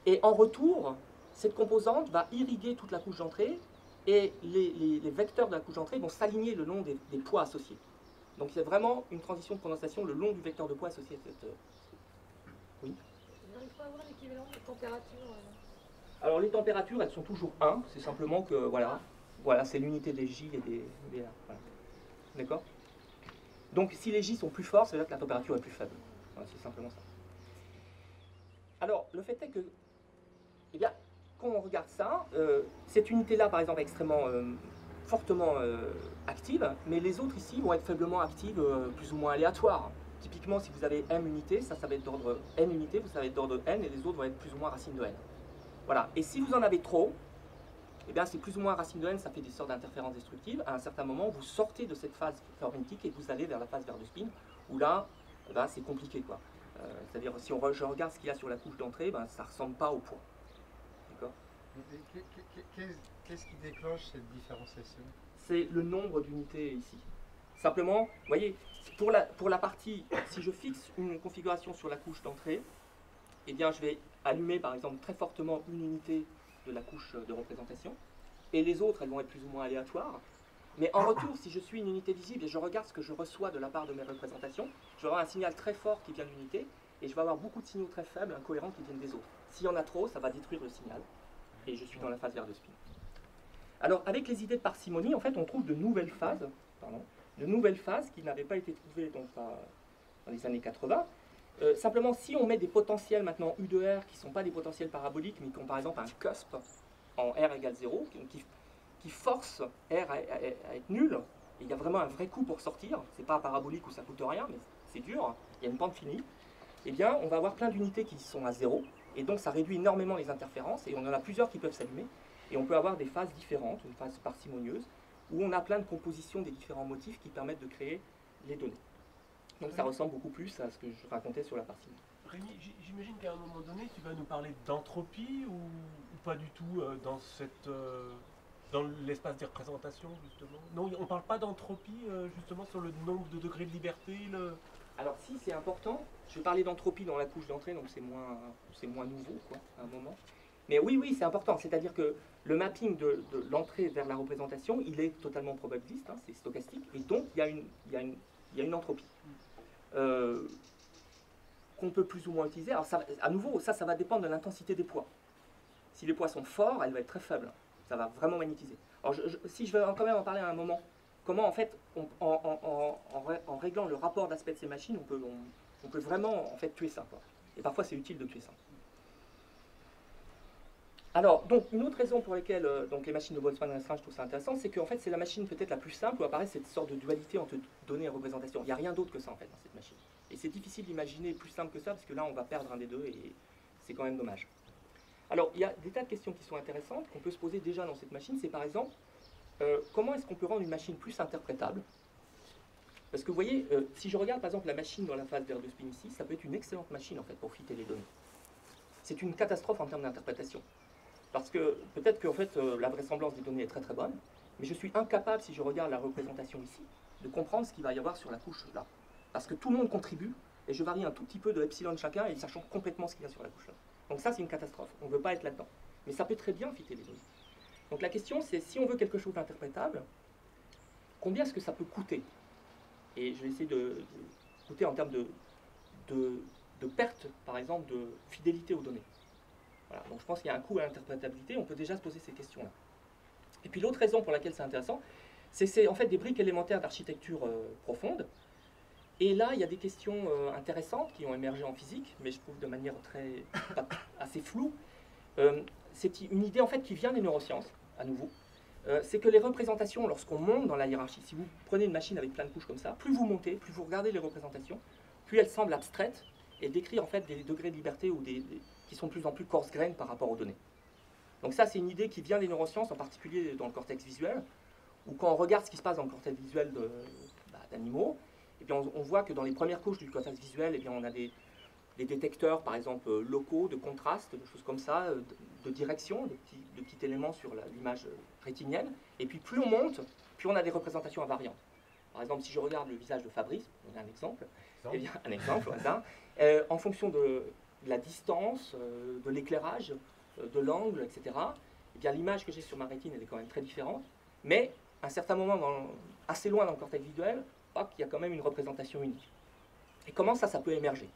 Et en retour, cette composante va irriguer toute la couche d'entrée et les vecteurs de la couche d'entrée vont s'aligner le long des poids associés. Donc c'est vraiment une transition de condensation le long du vecteur de poids associé à cette... Oui. Il faut avoir l'équivalent de température. Alors les températures, elles sont toujours 1, c'est simplement que, voilà, c'est l'unité des J et des R. Voilà. D'accord? Donc si les J sont plus forts, ça veut dire que la température est plus faible. Voilà, c'est simplement ça. Alors, le fait est que, eh bien, quand on regarde ça, cette unité-là, par exemple, est extrêmement fortement active, mais les autres ici vont être faiblement actives, plus ou moins aléatoires. Typiquement, si vous avez M unités, ça va être d'ordre N unités, ça va être d'ordre N, et les autres vont être plus ou moins racine de N. Voilà. Et si vous en avez trop, eh bien, c'est plus ou moins racine de N, ça fait des sortes d'interférences destructives. À un certain moment, vous sortez de cette phase ferrométique et vous allez vers la phase vert de spin, où là, eh ben, c'est compliqué, quoi. C'est-à-dire, si je regarde ce qu'il y a sur la couche d'entrée, ben, ça ne ressemble pas au point. D'accord? Qu'est-ce qui déclenche cette différenciation? C'est le nombre d'unités ici. Simplement, vous voyez, pour la partie, si je fixe une configuration sur la couche d'entrée, eh bien, je vais allumer, par exemple, très fortement une unité de la couche de représentation, et les autres, elles vont être plus ou moins aléatoires. Mais en retour, si je suis une unité visible et je regarde ce que je reçois de la part de mes représentations, je vais avoir un signal très fort qui vient de l'unité, et je vais avoir beaucoup de signaux très faibles, incohérents, qui viennent des autres. S'il y en a trop, ça va détruire le signal, et je suis dans la phase vert de spin. Alors, avec les idées de parcimonie, en fait, on trouve de nouvelles phases, qui n'avaient pas été trouvées donc, dans les années 80. Simplement, si on met des potentiels maintenant U de R qui ne sont pas des potentiels paraboliques, mais qui ont par exemple un cusp en R égale 0, qui force R à être nul, et il y a vraiment un vrai coup pour sortir, c'est pas parabolique où ça coûte rien, mais c'est dur, il y a une pente finie, eh bien, on va avoir plein d'unités qui sont à 0, et donc ça réduit énormément les interférences, et on en a plusieurs qui peuvent s'allumer, et on peut avoir des phases différentes, une phase parcimonieuse, où on a plein de compositions des différents motifs qui permettent de créer les données. Donc ça ressemble beaucoup plus à ce que je racontais sur la parcimonie. Rémi, j'imagine qu'à un moment donné, tu vas nous parler d'entropie ou pas du tout dans l'espace des représentations, justement? Non, on ne parle pas d'entropie, justement, sur le nombre de degrés de liberté Alors si, c'est important. Je vais parler d'entropie dans la couche d'entrée, donc c'est moins nouveau, quoi, à un moment. Mais oui, c'est important. C'est-à-dire que le mapping de l'entrée vers la représentation, il est totalement probabiliste, hein, c'est stochastique, et donc il y a une entropie. qu'on peut plus ou moins utiliser. Alors ça, à nouveau, ça va dépendre de l'intensité des poids. Si les poids sont forts, elle va être très faible. Ça va vraiment magnétiser. Alors si je veux quand même en parler à un moment, comment en fait, en réglant le rapport d'aspect de ces machines, on peut vraiment en fait tuer ça, quoi. Et parfois c'est utile de tuer ça. Alors, donc, une autre raison pour laquelle donc les machines de Boltzmann restreint, je trouve ça intéressant, c'est qu'en fait, c'est la machine peut-être la plus simple où apparaît cette sorte de dualité entre données et représentation. Il n'y a rien d'autre que ça, en fait, dans cette machine. Et c'est difficile d'imaginer plus simple que ça, parce que là, on va perdre un des deux, et c'est quand même dommage. Alors, il y a des tas de questions qui sont intéressantes, qu'on peut se poser déjà dans cette machine. C'est par exemple, comment est-ce qu'on peut rendre une machine plus interprétable? Parce que vous voyez, si je regarde par exemple la machine dans la phase d'R2 spin ici, ça peut être une excellente machine, en fait, pour fitter les données. C'est une catastrophe en termes d'interprétation. Parce que peut-être qu'en fait, la vraisemblance des données est très très bonne, mais je suis incapable, si je regarde la représentation ici, de comprendre ce qu'il va y avoir sur la couche là. Parce que tout le monde contribue, et je varie un tout petit peu de epsilon chacun, et ça change complètement ce qu'il y a sur la couche là. Donc ça, c'est une catastrophe. On ne veut pas être là-dedans. Mais ça peut très bien fitter les données. Donc la question, c'est si on veut quelque chose d'interprétable, combien est-ce que ça peut coûter? Et je vais essayer de coûter en termes de perte, par exemple, de fidélité aux données. Voilà, donc je pense qu'il y a un coût à l'interprétabilité, on peut déjà se poser ces questions-là. Et puis l'autre raison pour laquelle c'est intéressant, c'est que c'est en fait des briques élémentaires d'architecture profonde. Et là, il y a des questions intéressantes qui ont émergé en physique, mais je trouve de manière assez floue. C'est une idée en fait qui vient des neurosciences, à nouveau. C'est que les représentations, lorsqu'on monte dans la hiérarchie, si vous prenez une machine avec plein de couches comme ça, plus vous montez, plus vous regardez les représentations, plus elles semblent abstraites et décrire en fait des degrés de liberté ou qui sont de plus en plus coarse-grained par rapport aux données. Donc ça, c'est une idée qui vient des neurosciences, en particulier dans le cortex visuel, où quand on regarde ce qui se passe dans le cortex visuel d'animaux, et bien on voit que dans les premières couches du cortex visuel, et bien on a des détecteurs, par exemple, locaux, de contraste, de choses comme ça, de direction, de petits éléments sur l'image rétinienne. Et puis plus on monte, plus on a des représentations invariantes. Par exemple, si je regarde le visage de Fabrice, on a un exemple, eh bien, un exemple au hasard, en fonction de la distance, de l'éclairage, de l'angle, etc., eh bien l'image que j'ai sur ma rétine, elle est quand même très différente, mais à un certain moment, assez loin dans le cortex visuel, hop, il y a quand même une représentation unique. Et comment ça peut émerger?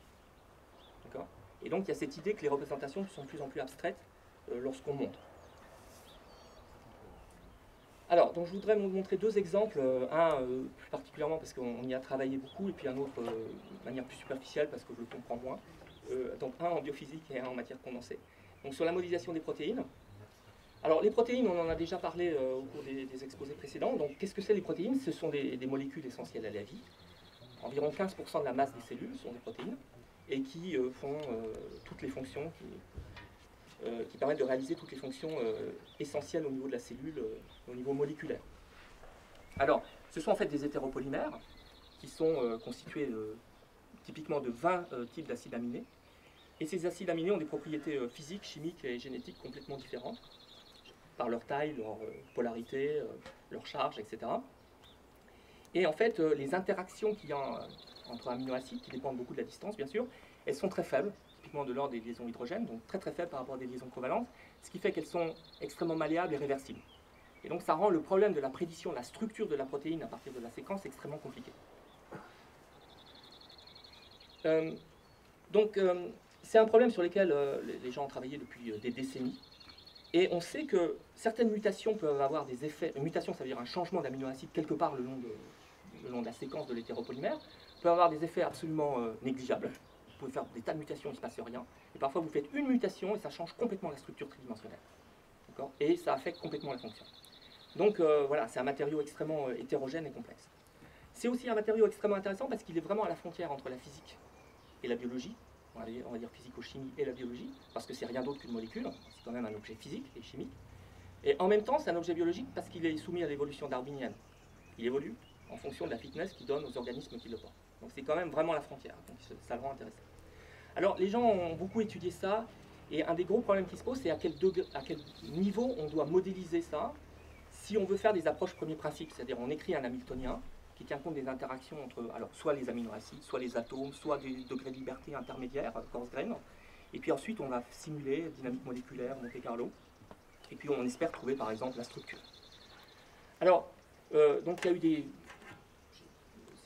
D'accord? Et donc il y a cette idée que les représentations sont de plus en plus abstraites lorsqu'on monte. Alors, donc je voudrais vous montrer deux exemples, un plus particulièrement parce qu'on y a travaillé beaucoup, et puis un autre de manière plus superficielle parce que je le comprends moins. Donc un en biophysique et un en matière condensée. Donc sur la modélisation des protéines. Alors les protéines, on en a déjà parlé au cours des exposés précédents. Donc qu'est-ce que c'est les protéines? Ce sont des molécules essentielles à la vie. Environ 15% de la masse des cellules sont des protéines, et qui font toutes les fonctions, qui permettent de réaliser toutes les fonctions essentielles au niveau de la cellule, au niveau moléculaire. Alors, ce sont en fait des hétéropolymères qui sont constitués typiquement de 20 types d'acides aminés. Et ces acides aminés ont des propriétés physiques, chimiques et génétiques complètement différentes, par leur taille, leur polarité, leur charge, etc. Et en fait, les interactions qu'il y a entre aminoacides, qui dépendent beaucoup de la distance, bien sûr, elles sont très faibles, typiquement de l'ordre des liaisons hydrogènes, donc très très faibles par rapport à des liaisons covalentes, ce qui fait qu'elles sont extrêmement malléables et réversibles. Et donc ça rend le problème de la prédiction de la structure de la protéine à partir de la séquence extrêmement compliqué. C'est un problème sur lequel les gens ont travaillé depuis des décennies. Et on sait que certaines mutations peuvent avoir des effets. Une mutation, ça veut dire un changement d'aminoacide quelque part le long de la séquence de l'hétéropolymère, peut avoir des effets absolument négligeables. Vous pouvez faire des tas de mutations, il ne se passe rien. Et parfois, vous faites une mutation et ça change complètement la structure tridimensionnelle. Et ça affecte complètement la fonction. Donc voilà, c'est un matériau extrêmement hétérogène et complexe. C'est aussi un matériau extrêmement intéressant parce qu'il est vraiment à la frontière entre la physique et la biologie. On va dire physico-chimie et la biologie, parce que c'est rien d'autre qu'une molécule, c'est quand même un objet physique et chimique. Et en même temps, c'est un objet biologique parce qu'il est soumis à l'évolution darwinienne. Il évolue en fonction de la fitness qu'il donne aux organismes qui le portent. Donc c'est quand même vraiment la frontière, donc ça le rend intéressant. Alors les gens ont beaucoup étudié ça, et un des gros problèmes qui se pose, c'est à quel niveau on doit modéliser ça, si on veut faire des approches premier principe, c'est-à-dire on écrit un hamiltonien, qui tient compte des interactions entre soit les aminoacides, soit les atomes, soit des degrés de liberté intermédiaires, coarse-grained. Et puis ensuite, on va simuler dynamique moléculaire, Monte Carlo. Et puis on espère trouver par exemple la structure. Alors, donc il y a eu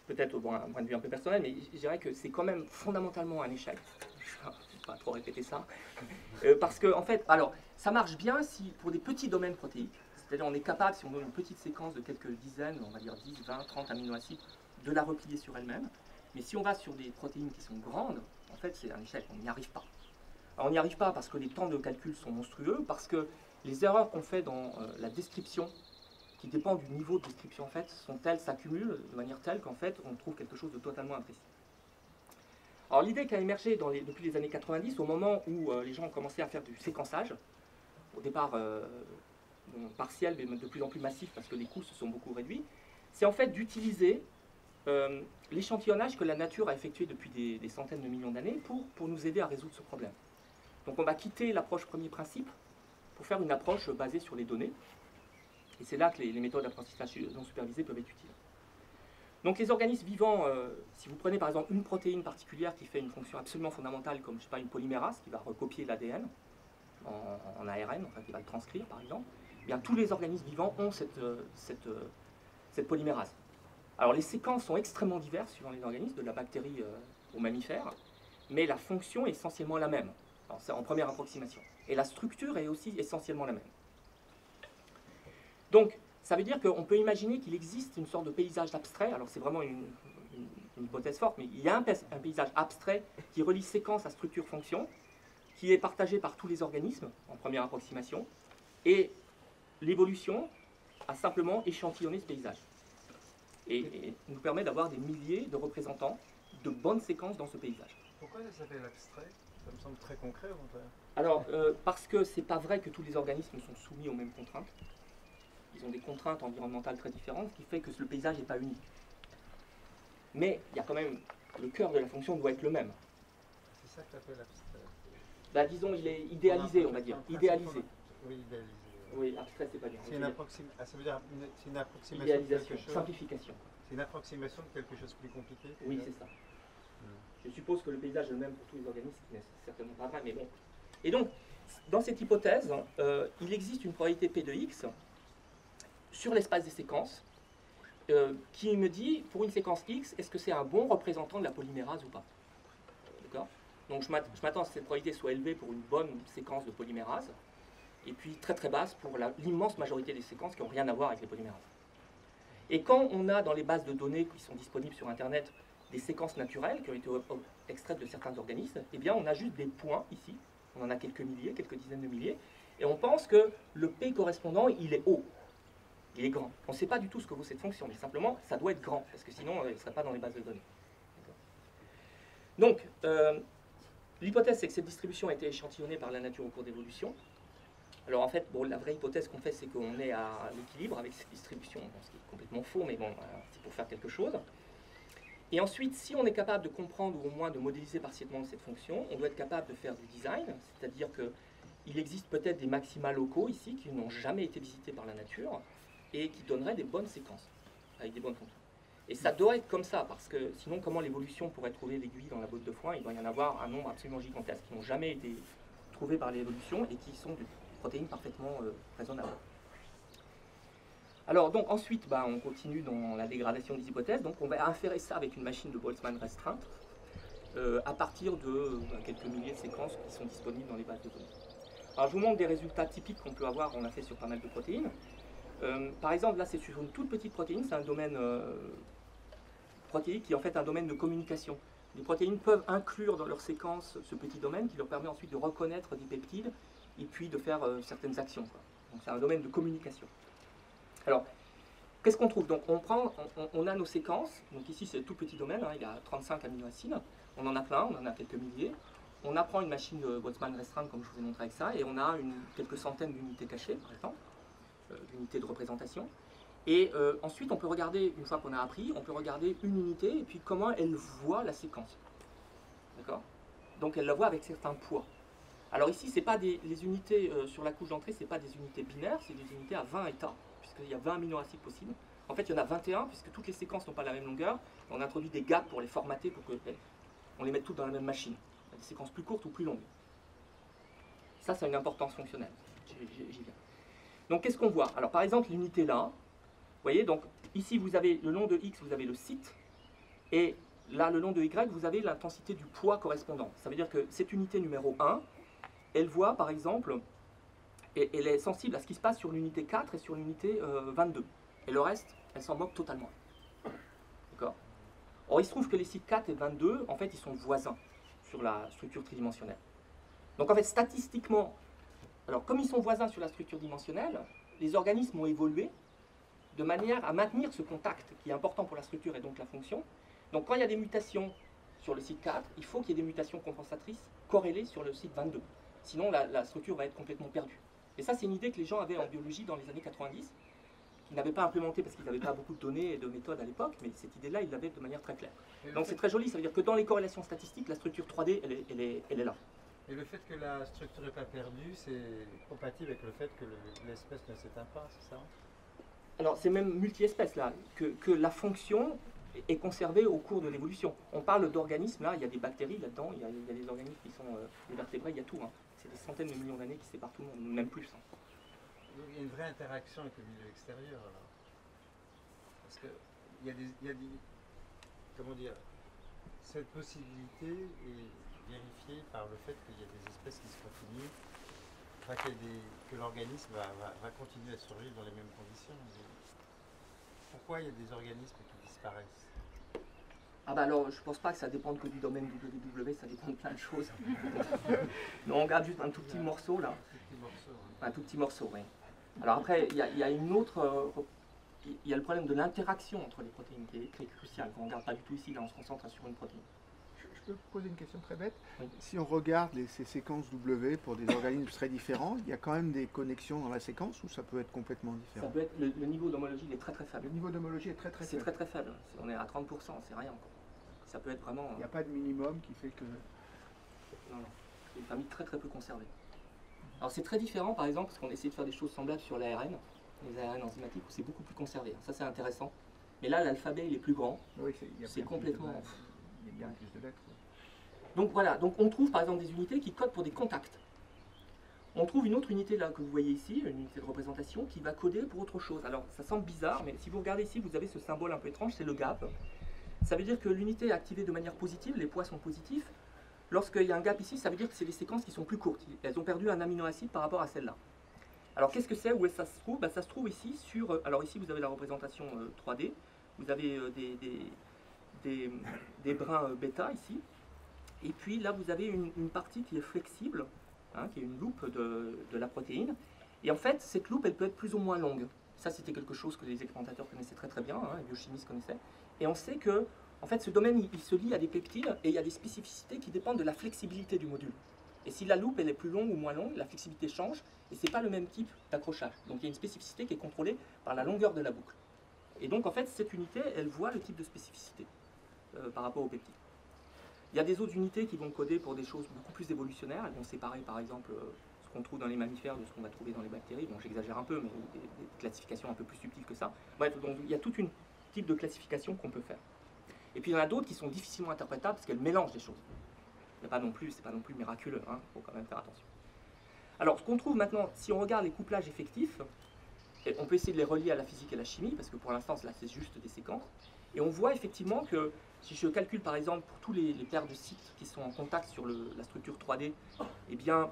peut-être bon, un point de vue un peu personnel, mais je dirais que c'est quand même fondamentalement un échec. Je ne vais pas trop répéter ça. Parce que, en fait, alors, ça marche bien si, pour des petits domaines protéiques, c'est-à-dire on est capable, si on donne une petite séquence de quelques dizaines, on va dire 10, 20, 30 aminoacides, de la replier sur elle-même. Mais si on va sur des protéines qui sont grandes, en fait, c'est un échec, on n'y arrive pas. Alors, on n'y arrive pas parce que les temps de calcul sont monstrueux, parce que les erreurs qu'on fait dans la description, qui dépend du niveau de description en fait, sont telles, s'accumulent de manière telle qu'en fait, on trouve quelque chose de totalement imprécis. Alors l'idée qui a émergé depuis les années 90, au moment où les gens ont commencé à faire du séquençage, au départ partiel, mais de plus en plus massif parce que les coûts se sont beaucoup réduits, c'est en fait d'utiliser l'échantillonnage que la nature a effectué depuis des centaines de millions d'années pour nous aider à résoudre ce problème. Donc on va quitter l'approche premier principe pour faire une approche basée sur les données. Et c'est là que les méthodes d'apprentissage non supervisées peuvent être utiles. Donc les organismes vivants, si vous prenez par exemple une protéine particulière qui fait une fonction absolument fondamentale, comme je sais pas, une polymérase qui va recopier l'ADN en ARN, enfin qui va le transcrire par exemple, eh bien tous les organismes vivants ont cette polymérase. Alors les séquences sont extrêmement diverses suivant les organismes, de la bactérie aux mammifères, mais la fonction est essentiellement la même. Alors c'est en première approximation. Et la structure est aussi essentiellement la même. Donc, ça veut dire qu'on peut imaginer qu'il existe une sorte de paysage abstrait, alors c'est vraiment une hypothèse forte, mais il y a un paysage abstrait qui relie séquence à structure-fonction, qui est partagé par tous les organismes en première approximation, et l'évolution a simplement échantillonné ce paysage. Et nous permet d'avoir des milliers de représentants de bonnes séquences dans ce paysage. Pourquoi ça s'appelle abstrait? Ça me semble très concret au contraire. Alors, parce que c'est pas vrai que tous les organismes sont soumis aux mêmes contraintes. Ils ont des contraintes environnementales très différentes, ce qui fait que le paysage n'est pas unique. Mais il y a quand même, le cœur de la fonction doit être le même. C'est ça que tu appelles abstrait. Bah, disons, il est idéalisé, on va dire. Idéalisé. Oui, idéalisé. Oui, abstrait, c'est pas bien. C'est une approximation. Ça veut dire c'est une approximation de Idéalisation, quelque chose. simplification. C'est une approximation de quelque chose de plus compliqué. Oui, c'est ça. Je suppose que le paysage est le même pour tous les organismes, ce qui n'est certainement pas vrai, mais bon. Et donc, dans cette hypothèse, il existe une probabilité P de X sur l'espace des séquences qui me dit, pour une séquence X, est-ce que c'est un bon représentant de la polymérase ou pas? D'accord? Donc je m'attends à ce que cette probabilité soit élevée pour une bonne séquence de polymérase, et puis très très basse pour l'immense majorité des séquences qui n'ont rien à voir avec les polymérases. Et quand on a dans les bases de données qui sont disponibles sur Internet des séquences naturelles qui ont été extraites de certains organismes, eh bien on a juste des points ici, on en a quelques milliers, quelques dizaines de milliers, et on pense que le P correspondant, il est haut. Il est grand. On ne sait pas du tout ce que vaut cette fonction, mais simplement, ça doit être grand, parce que sinon, il ne serait pas dans les bases de données. Donc, l'hypothèse, c'est que cette distribution a été échantillonnée par la nature au cours d'évolution. Alors, en fait, bon, la vraie hypothèse qu'on fait, c'est qu'on est à l'équilibre avec cette distribution, bon, ce qui est complètement faux, mais bon, c'est pour faire quelque chose. Et ensuite, si on est capable de comprendre, ou au moins de modéliser partiellement cette fonction, on doit être capable de faire du design, c'est-à-dire qu'il existe peut-être des maxima locaux ici, qui n'ont jamais été visités par la nature, et qui donnerait des bonnes séquences, avec des bonnes fonctions. Et ça doit être comme ça, parce que sinon, comment l'évolution pourrait trouver l'aiguille dans la botte de foin? Il doit y en avoir un nombre absolument gigantesque, qui n'ont jamais été trouvés par l'évolution, et qui sont des protéines parfaitement raisonnables. Alors, donc, ensuite, on continue dans la dégradation des hypothèses, donc on va inférer ça avec une machine de Boltzmann restreinte, à partir de quelques milliers de séquences qui sont disponibles dans les bases de données. Alors, je vous montre des résultats typiques qu'on peut avoir, on l'a fait sur pas mal de protéines. Par exemple, là, c'est sur une toute petite protéine, c'est un domaine protéique qui est en fait un domaine de communication. Les protéines peuvent inclure dans leur séquence ce petit domaine qui leur permet ensuite de reconnaître des peptides et puis de faire certaines actions, quoi. Donc c'est un domaine de communication. Alors, qu'est-ce qu'on trouve? Donc on a nos séquences, donc ici c'est un tout petit domaine, hein, il y a 35 aminoacides, on en a plein, on en a quelques milliers. On apprend une machine de Boltzmann restreinte comme je vous ai montré avec ça, et on a quelques centaines d'unités cachées par exemple. D'unités de représentation. Et ensuite, on peut regarder, une fois qu'on a appris, on peut regarder une unité et puis comment elle voit la séquence. D'accord? Donc elle la voit avec certains poids. Alors ici, c'est pas les unités sur la couche d'entrée, ce n'est pas des unités binaires, c'est des unités à 20 états, puisqu'il y a 20 aminoacides possibles. En fait, il y en a 21, puisque toutes les séquences n'ont pas la même longueur. On introduit des gaps pour les formater, pour qu'on les mette toutes dans la même machine. Des séquences plus courtes ou plus longues. Ça, c'est une importance fonctionnelle. J'y viens. Donc, qu'est-ce qu'on voit? Alors, par exemple, l'unité là, vous voyez, donc ici, vous avez le nom de X, vous avez le site, Et là, le long de Y, vous avez l'intensité du poids correspondant. Ça veut dire que cette unité numéro 1, elle voit, par exemple, elle est sensible à ce qui se passe sur l'unité 4 et sur l'unité 22. Et le reste, elle s'en moque totalement. D'accord? Or, il se trouve que les sites 4 et 22, en fait, ils sont voisins sur la structure tridimensionnelle. Donc, en fait, statistiquement, alors, comme ils sont voisins sur la structure dimensionnelle, les organismes ont évolué de manière à maintenir ce contact qui est important pour la structure et donc la fonction. Donc, quand il y a des mutations sur le site 4, il faut qu'il y ait des mutations compensatrices corrélées sur le site 22. Sinon, la structure va être complètement perdue. Et ça, c'est une idée que les gens avaient en biologie dans les années 90, qu'ils n'avaient pas implémentée parce qu'ils n'avaient pas beaucoup de données et de méthodes à l'époque, mais cette idée-là, ils l'avaient de manière très claire. Donc, c'est très joli, ça veut dire que dans les corrélations statistiques, la structure 3D, elle est là. Et le fait que la structure n'est pas perdue, c'est compatible avec le fait que l'espèce ne s'éteint pas, c'est ça? Alors, c'est même multi-espèces, là, que la fonction est conservée au cours de l'évolution. On parle d'organismes, là, il y a des bactéries là-dedans, il y a des organismes qui sont des vertébrés, il y a tout. Hein. C'est des centaines de millions d'années qui séparent tout le monde, même plus. Hein. Donc, il y a une vraie interaction avec le milieu extérieur, alors. Parce que il y a des comment dire, cette possibilité est vérifiée par le fait qu'il y a des espèces qui se continuent, enfin, que l'organisme va continuer à survivre dans les mêmes conditions. Pourquoi il y a des organismes qui disparaissent? Ah bah alors, je pense pas que ça dépende que du domaine WW, ça dépend de plein de choses. Non, on regarde juste un tout petit morceau, là. Un tout petit morceau, oui. Alors après, il y a une autre... il y a le problème de l'interaction entre les protéines qui est crucial. On ne regarde pas du tout ici, là on se concentre sur une protéine. Je peux poser une question très bête? Oui. Si on regarde ces séquences W pour des organismes très différents, il y a quand même des connexions dans la séquence ou ça peut être complètement différent? Ça peut être, le niveau d'homologie il est très très faible. Le niveau d'homologie est très très C'est faible. très très faible. On est à 30%, c'est rien. Quoi. Ça peut être vraiment... Il n'y a pas de minimum qui fait que... Non, non. C'est une famille très très peu conservée. Alors c'est très différent par exemple parce qu'on essaie de faire des choses semblables sur l'ARN, les ARN enzymatiques où c'est beaucoup plus conservé. Ça c'est intéressant. Mais là l'alphabet il est plus grand. Oui, il y a C'est bien complètement... plus il y a bien plus de lettres. Donc voilà, donc on trouve par exemple des unités qui codent pour des contacts. On trouve une autre unité là que vous voyez ici, une unité de représentation qui va coder pour autre chose. Alors ça semble bizarre, mais si vous regardez ici, vous avez ce symbole un peu étrange, c'est le gap. Ça veut dire que l'unité est activée de manière positive, les poids sont positifs. Lorsqu'il y a un gap ici, ça veut dire que c'est des séquences qui sont plus courtes. Elles ont perdu un aminoacide par rapport à celle-là. Alors qu'est-ce que c'est? Où est-ce que ça se trouve? Ça se trouve ici sur... Alors ici vous avez la représentation 3D. Vous avez des brins bêta ici. Et puis là vous avez une partie qui est flexible, hein, qui est une loupe de la protéine. Et en fait cette loupe elle peut être plus ou moins longue. Ça c'était quelque chose que les expérimentateurs connaissaient très très bien, hein, les biochimistes connaissaient. Et on sait que en fait, ce domaine, il se lie à des peptides et il y a des spécificités qui dépendent de la flexibilité du module. Et si la loupe elle est plus longue ou moins longue, la flexibilité change et ce n'est pas le même type d'accrochage. Donc il y a une spécificité qui est contrôlée par la longueur de la boucle. Et donc en fait, cette unité, elle voit le type de spécificité par rapport aux peptides. Il y a des autres unités qui vont coder pour des choses beaucoup plus évolutionnaires. Elles vont séparer par exemple ce qu'on trouve dans les mammifères de ce qu'on va trouver dans les bactéries. Bon, j'exagère un peu, mais il y a des classifications un peu plus subtiles que ça. Bref, donc il y a tout un type de classification qu'on peut faire. Et puis il y en a d'autres qui sont difficilement interprétables parce qu'elles mélangent des choses. C'est pas non plus miraculeux, hein, faut quand même faire attention. Alors ce qu'on trouve maintenant, si on regarde les couplages effectifs, on peut essayer de les relier à la physique et la chimie, parce que pour l'instant là c'est juste des séquences. Et on voit effectivement que si je calcule par exemple pour tous les paires de sites qui sont en contact sur la structure 3D, eh bien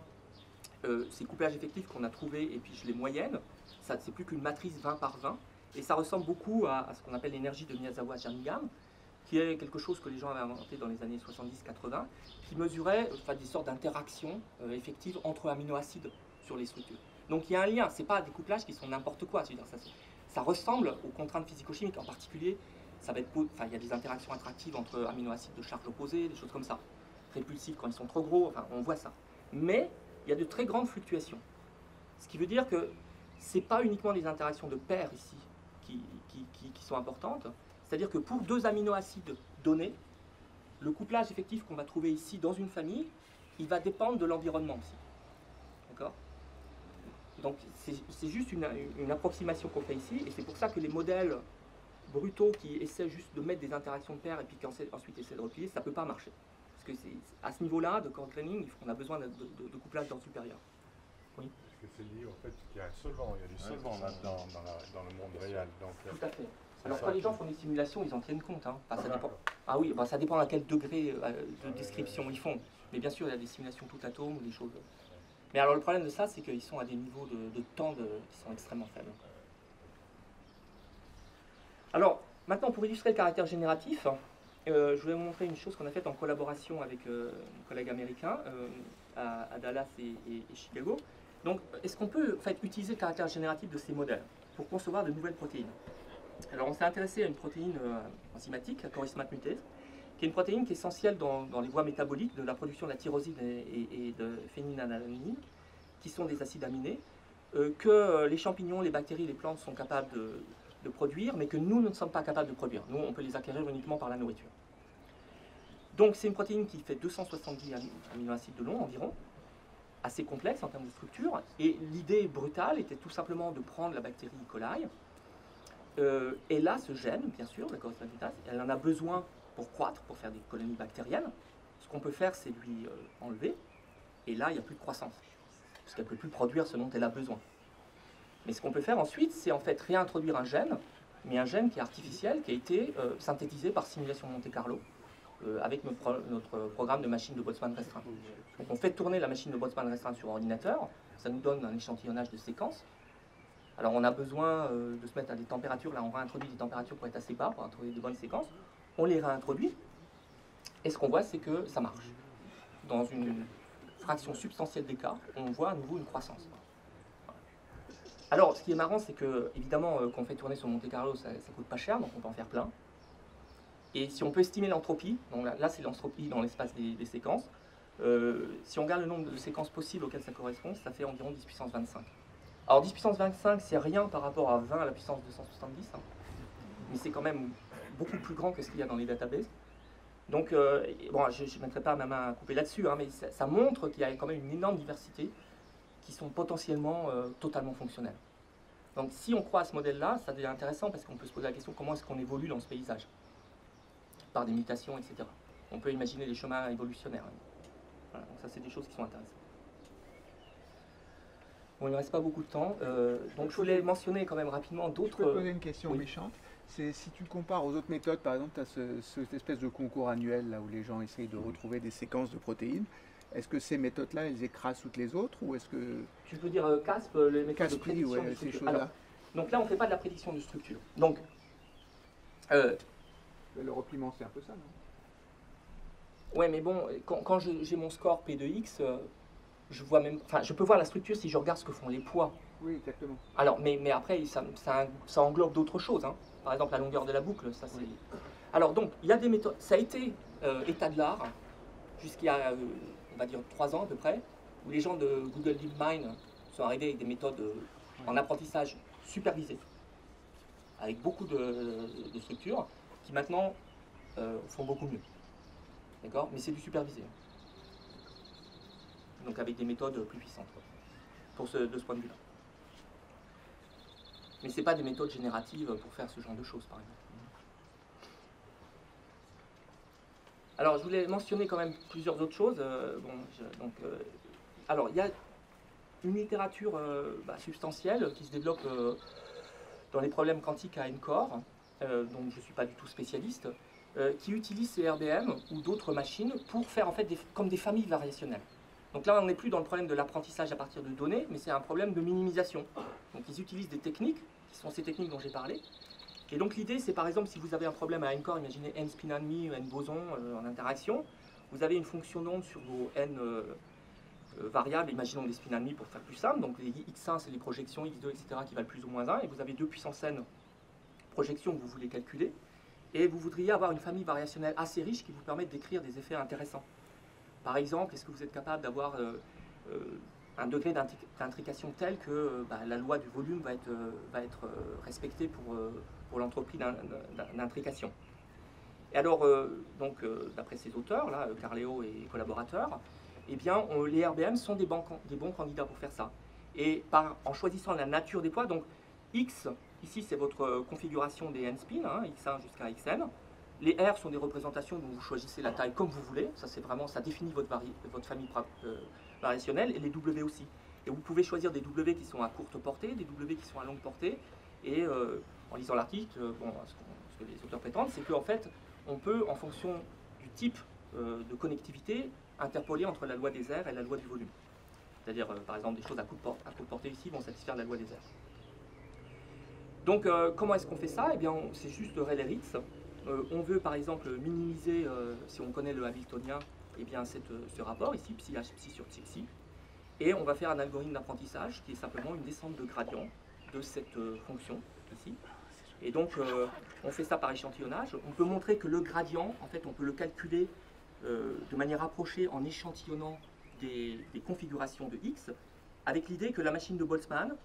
ces couplages effectifs qu'on a trouvés et puis je les moyenne, ça c'est plus qu'une matrice 20 par 20, et ça ressemble beaucoup à ce qu'on appelle l'énergie de Miyazawa-Jerningham, qui est quelque chose que les gens avaient inventé dans les années 70-80, qui mesurait des sortes d'interactions effectives entre aminoacides sur les structures. Donc il y a un lien, ce n'est pas des couplages qui sont n'importe quoi, ça ressemble aux contraintes physico-chimiques, en particulier, il y a des interactions attractives entre aminoacides de charge opposée, des choses comme ça, répulsifs quand ils sont trop gros, enfin on voit ça. Mais il y a de très grandes fluctuations, ce qui veut dire que ce n'est pas uniquement des interactions de paires ici qui sont importantes. C'est-à-dire que pour deux aminoacides donnés, le couplage effectif qu'on va trouver ici dans une famille, il va dépendre de l'environnement aussi. D'accord? Donc c'est juste une approximation qu'on fait ici, et c'est pour ça que les modèles brutaux qui essaient juste de mettre des interactions de paires et puis qui ensuite essaient de replier, ça ne peut pas marcher. Parce que à ce niveau-là, de coarse graining, on a besoin de couplage d'ordre supérieur. Oui. Parce que c'est lié au fait qu'il y a un solvant, il y a du solvant là-dedans dans le monde réel. Donc, tout à fait. Alors quand les gens font des simulations, ils en tiennent compte. Hein. Enfin, ça dépend. Ah oui, ça dépend à quel degré de description ils font. Mais bien sûr, il y a des simulations tout atome ou des choses. Mais alors le problème de ça, c'est qu'ils sont à des niveaux de temps qui sont extrêmement faibles. Alors, maintenant, pour illustrer le caractère génératif, je voulais vous montrer une chose qu'on a faite en collaboration avec un collègue américain à Dallas et Chicago. Donc, est-ce qu'on peut en fait, utiliser le caractère génératif de ces modèles pour concevoir de nouvelles protéines? Alors, on s'est intéressé à une protéine enzymatique, la chorismate mutase, qui est une protéine qui est essentielle dans les voies métaboliques de la production de la tyrosine et de phénylalanine, qui sont des acides aminés, que les champignons, les bactéries, les plantes sont capables de produire, mais que nous ne sommes pas capables de produire. Nous, on peut les acquérir uniquement par la nourriture. Donc, c'est une protéine qui fait 270 aminoacides de long environ, assez complexe en termes de structure, et l'idée brutale était tout simplement de prendre la bactérie E. coli, et là, ce gène, bien sûr, la chorismate mutase, elle en a besoin pour croître, pour faire des colonies bactériennes. Ce qu'on peut faire, c'est lui enlever, et là, il n'y a plus de croissance, parce qu'elle ne peut plus produire ce dont elle a besoin. Mais ce qu'on peut faire ensuite, c'est en fait réintroduire un gène, mais un gène qui est artificiel, qui a été synthétisé par simulation Monte Carlo, avec notre programme de machine de Boltzmann restreint. Donc on fait tourner la machine de Boltzmann restreint sur ordinateur, ça nous donne un échantillonnage de séquences. Alors on a besoin de se mettre à des températures, là on réintroduit des températures pour être assez bas, pour introduire de bonnes séquences. On les réintroduit, et ce qu'on voit, c'est que ça marche. Dans une fraction substantielle des cas, on voit à nouveau une croissance. Alors, ce qui est marrant, c'est que, évidemment, quand on fait tourner sur Monte Carlo, ça coûte pas cher, donc on peut en faire plein. Et si on peut estimer l'entropie, donc là c'est l'entropie dans l'espace des séquences, si on regarde le nombre de séquences possibles auxquelles ça correspond, ça fait environ 10 puissance 25. Alors 10 puissance 25, c'est rien par rapport à 20 à la puissance 270, hein, mais c'est quand même beaucoup plus grand que ce qu'il y a dans les databases. Donc, bon, je ne mettrai pas ma main à couper là-dessus, hein, mais ça montre qu'il y a quand même une énorme diversité qui sont potentiellement totalement fonctionnels. Donc si on croit à ce modèle-là, ça devient intéressant parce qu'on peut se poser la question comment est-ce qu'on évolue dans ce paysage, par des mutations, etc. On peut imaginer des chemins évolutionnaires. Voilà, donc ça c'est des choses qui sont intéressantes. Bon, il ne reste pas beaucoup de temps, donc je voulais mentionner quand même rapidement d'autres... Je peux te poser une question oui. méchante. C'est si tu compares aux autres méthodes, par exemple, tu as cette espèce de concours annuel là où les gens essayent de retrouver des séquences de protéines. Est-ce que ces méthodes-là, elles écrasent toutes les autres ou est-ce que... Tu veux dire CASP, les méthodes de prédiction de ces structure. choses-là. Alors, donc là, on ne fait pas de la prédiction de structure. Donc, le repliement, c'est un peu ça, non? ouais, mais bon, quand j'ai mon score P de X, je vois même, enfin, je peux voir la structure si je regarde ce que font les poids. Oui, exactement. Alors, mais après, ça englobe d'autres choses. Hein. Par exemple, la longueur de la boucle, ça c'est... Oui. Alors donc, il y a des méthodes... Ça a été état de l'art jusqu'à, on va dire, 3 ans à peu près, où les gens de Google DeepMind sont arrivés avec des méthodes en apprentissage supervisé, avec beaucoup de structures, qui maintenant font beaucoup mieux. D'accord? Mais c'est du supervisé. Donc avec des méthodes plus puissantes, de ce point de vue-là. Mais ce n'est pas des méthodes génératives pour faire ce genre de choses, par exemple. Alors, je voulais mentionner quand même plusieurs autres choses. Alors, il y a une littérature substantielle qui se développe dans les problèmes quantiques à N-core, dont je ne suis pas du tout spécialiste, qui utilise ces RBM ou d'autres machines pour faire en fait comme des familles variationnelles. Donc là, on n'est plus dans le problème de l'apprentissage à partir de données, mais c'est un problème de minimisation. Donc ils utilisent des techniques, qui sont ces techniques dont j'ai parlé. Et donc l'idée, c'est par exemple, si vous avez un problème à N-core, imaginez N spin enemy, N boson en interaction, vous avez une fonction d'onde sur vos N variables, imaginons des spin enemy pour faire plus simple, donc les X1 c'est les projections, X2, etc. qui valent plus ou moins 1, et vous avez 2 puissance N projections que vous voulez calculer, et vous voudriez avoir une famille variationnelle assez riche qui vous permet d'écrire des effets intéressants. Par exemple, est-ce que vous êtes capable d'avoir un degré d'intrication tel que la loi du volume va être respectée pour l'entropie d'intrication. Et alors, d'après ces auteurs, là, Carleo et collaborateurs, eh bien, les RBM sont des bons candidats pour faire ça. Et en choisissant la nature des poids, donc X, ici c'est votre configuration des n-spin, hein, X1 jusqu'à Xn. Les R sont des représentations dont vous choisissez la taille comme vous voulez, ça c'est vraiment, ça définit votre famille variationnelle, et les W aussi. Et vous pouvez choisir des W qui sont à courte portée, des W qui sont à longue portée. Et en lisant l'article, bon, ce que les auteurs prétendent, c'est qu'en fait, on peut, en fonction du type de connectivité, interpoler entre la loi des airs et la loi du volume. C'est-à-dire, par exemple, des choses à courte portée ici vont satisfaire la loi des airs. Donc, comment est-ce qu'on fait ça? Eh bien, c'est juste Rayleigh-Ritz. On veut, par exemple, minimiser, si on connaît le Hamiltonien, eh bien, ce rapport ici, psi h psi sur psi. Et on va faire un algorithme d'apprentissage qui est simplement une descente de gradient de cette fonction ici. Et donc, on fait ça par échantillonnage. On peut montrer que le gradient, en fait, on peut le calculer de manière approchée en échantillonnant des configurations de x, avec l'idée que la machine de Boltzmann,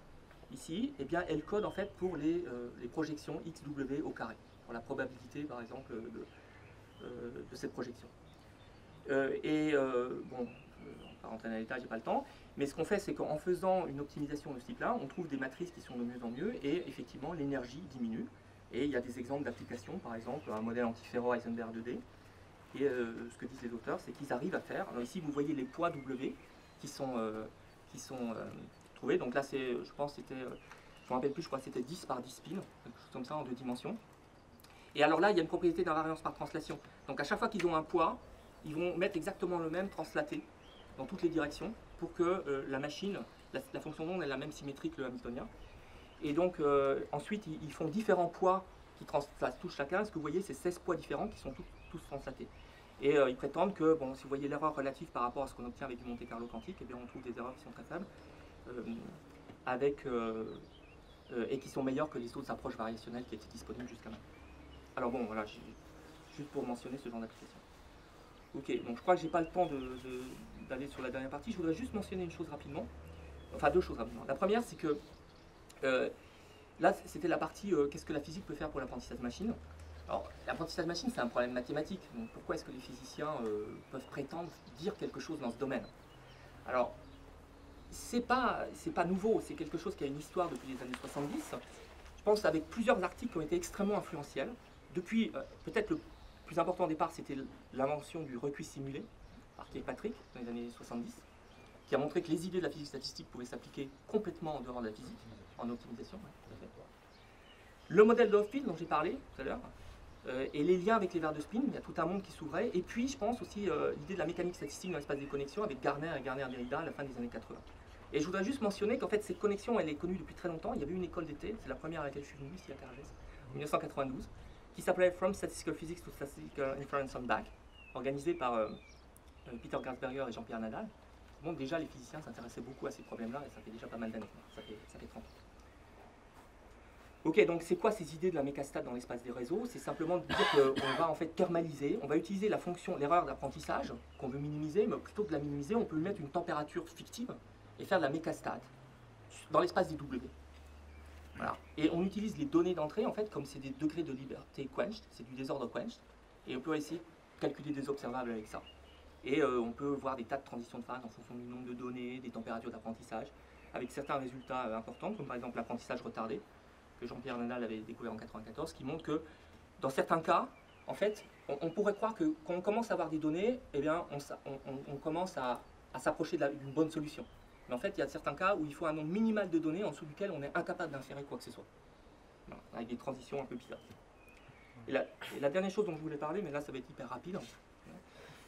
ici, eh bien, elle code en fait pour les projections xw au carré, pour la probabilité, par exemple, de cette projection. Bon, on va rentrer dans les détails, j'ai pas le temps, mais ce qu'on fait, c'est qu'en faisant une optimisation de ce type-là, on trouve des matrices qui sont de mieux en mieux, et effectivement, l'énergie diminue. Et il y a des exemples d'applications, par exemple, un modèle antiferro Heisenberg 2D. Et ce que disent les auteurs, c'est qu'ils arrivent à faire. Alors ici, vous voyez les poids W qui sont trouvés. Donc là, je pense que c'était, je ne me rappelle plus, je crois que c'était 10 par 10 spins, quelque chose comme ça en 2 dimensions. Et alors là, il y a une propriété d'invariance par translation. Donc à chaque fois qu'ils ont un poids, ils vont mettre exactement le même translaté dans toutes les directions pour que la machine, la fonction d'onde ait la même symétrie que le Hamiltonien. Et donc ensuite, ils font différents poids qui translatent tous chacun. Ce que vous voyez, c'est 16 poids différents qui sont tous translatés. Et ils prétendent que, bon, si vous voyez l'erreur relative par rapport à ce qu'on obtient avec du Monte Carlo quantique, eh bien, on trouve des erreurs qui sont très faibles et qui sont meilleures que les autres approches variationnelles qui étaient disponibles jusqu'à maintenant. Alors bon, voilà, juste pour mentionner ce genre d'application. Ok, donc je crois que je n'ai pas le temps d'aller sur la dernière partie. Je voudrais juste mentionner une chose rapidement. Enfin, deux choses rapidement. La première, c'est que là, c'était la partie qu'est-ce que la physique peut faire pour l'apprentissage machine. Alors, l'apprentissage machine, c'est un problème mathématique. Donc, pourquoi est-ce que les physiciens peuvent prétendre dire quelque chose dans ce domaine? Alors, c'est pas nouveau, c'est quelque chose qui a une histoire depuis les années 70. Je pense avec plusieurs articles qui ont été extrêmement influentiels. Depuis, peut-être le plus important au départ, c'était l'invention du recuit simulé par Kirkpatrick dans les années 70, qui a montré que les idées de la physique statistique pouvaient s'appliquer complètement en dehors de la physique, en optimisation. Ouais, le modèle d'Hoffield dont j'ai parlé tout à l'heure, et les liens avec les verres de spin, il y a tout un monde qui s'ouvrait. Et puis, je pense aussi l'idée de la mécanique statistique dans l'espace des connexions avec Garner et Garner-Derrida à la fin des années 80. Et je voudrais juste mentionner qu'en fait, cette connexion, elle est connue depuis très longtemps. Il y avait une école d'été, c'est la première à laquelle je suis venu ici à Carajès, en 1992, qui s'appelait From Statistical Physics to Statistical Inference and Back, organisée par Peter Grasberger et Jean-Pierre Nadal. Bon, déjà, les physiciens s'intéressaient beaucoup à ces problèmes-là, et ça fait déjà pas mal d'années, ça fait 30 ans. Ok, donc c'est quoi ces idées de la mécastat dans l'espace des réseaux? C'est simplement de dire qu'on va en fait thermaliser, on va utiliser la fonction, l'erreur d'apprentissage qu'on veut minimiser, mais plutôt que de la minimiser, on peut lui mettre une température fictive et faire de la mécastat dans l'espace des W. Voilà. Et on utilise les données d'entrée, en fait, comme c'est des degrés de liberté quenched, c'est du désordre quenched, et on peut essayer de calculer des observables avec ça. Et on peut voir des tas de transitions de phase en fonction du nombre de données, des températures d'apprentissage, avec certains résultats importants, comme par exemple l'apprentissage retardé, que Jean-Pierre Nadal avait découvert en 1994, qui montre que dans certains cas, en fait, on pourrait croire que quand on commence à avoir des données, eh bien, on commence à s'approcher d'une bonne solution. Mais en fait, il y a certains cas où il faut un nombre minimal de données en dessous duquel on est incapable d'inférer quoi que ce soit. Voilà, avec des transitions un peu bizarres. Et la dernière chose dont je voulais parler, mais là ça va être hyper rapide,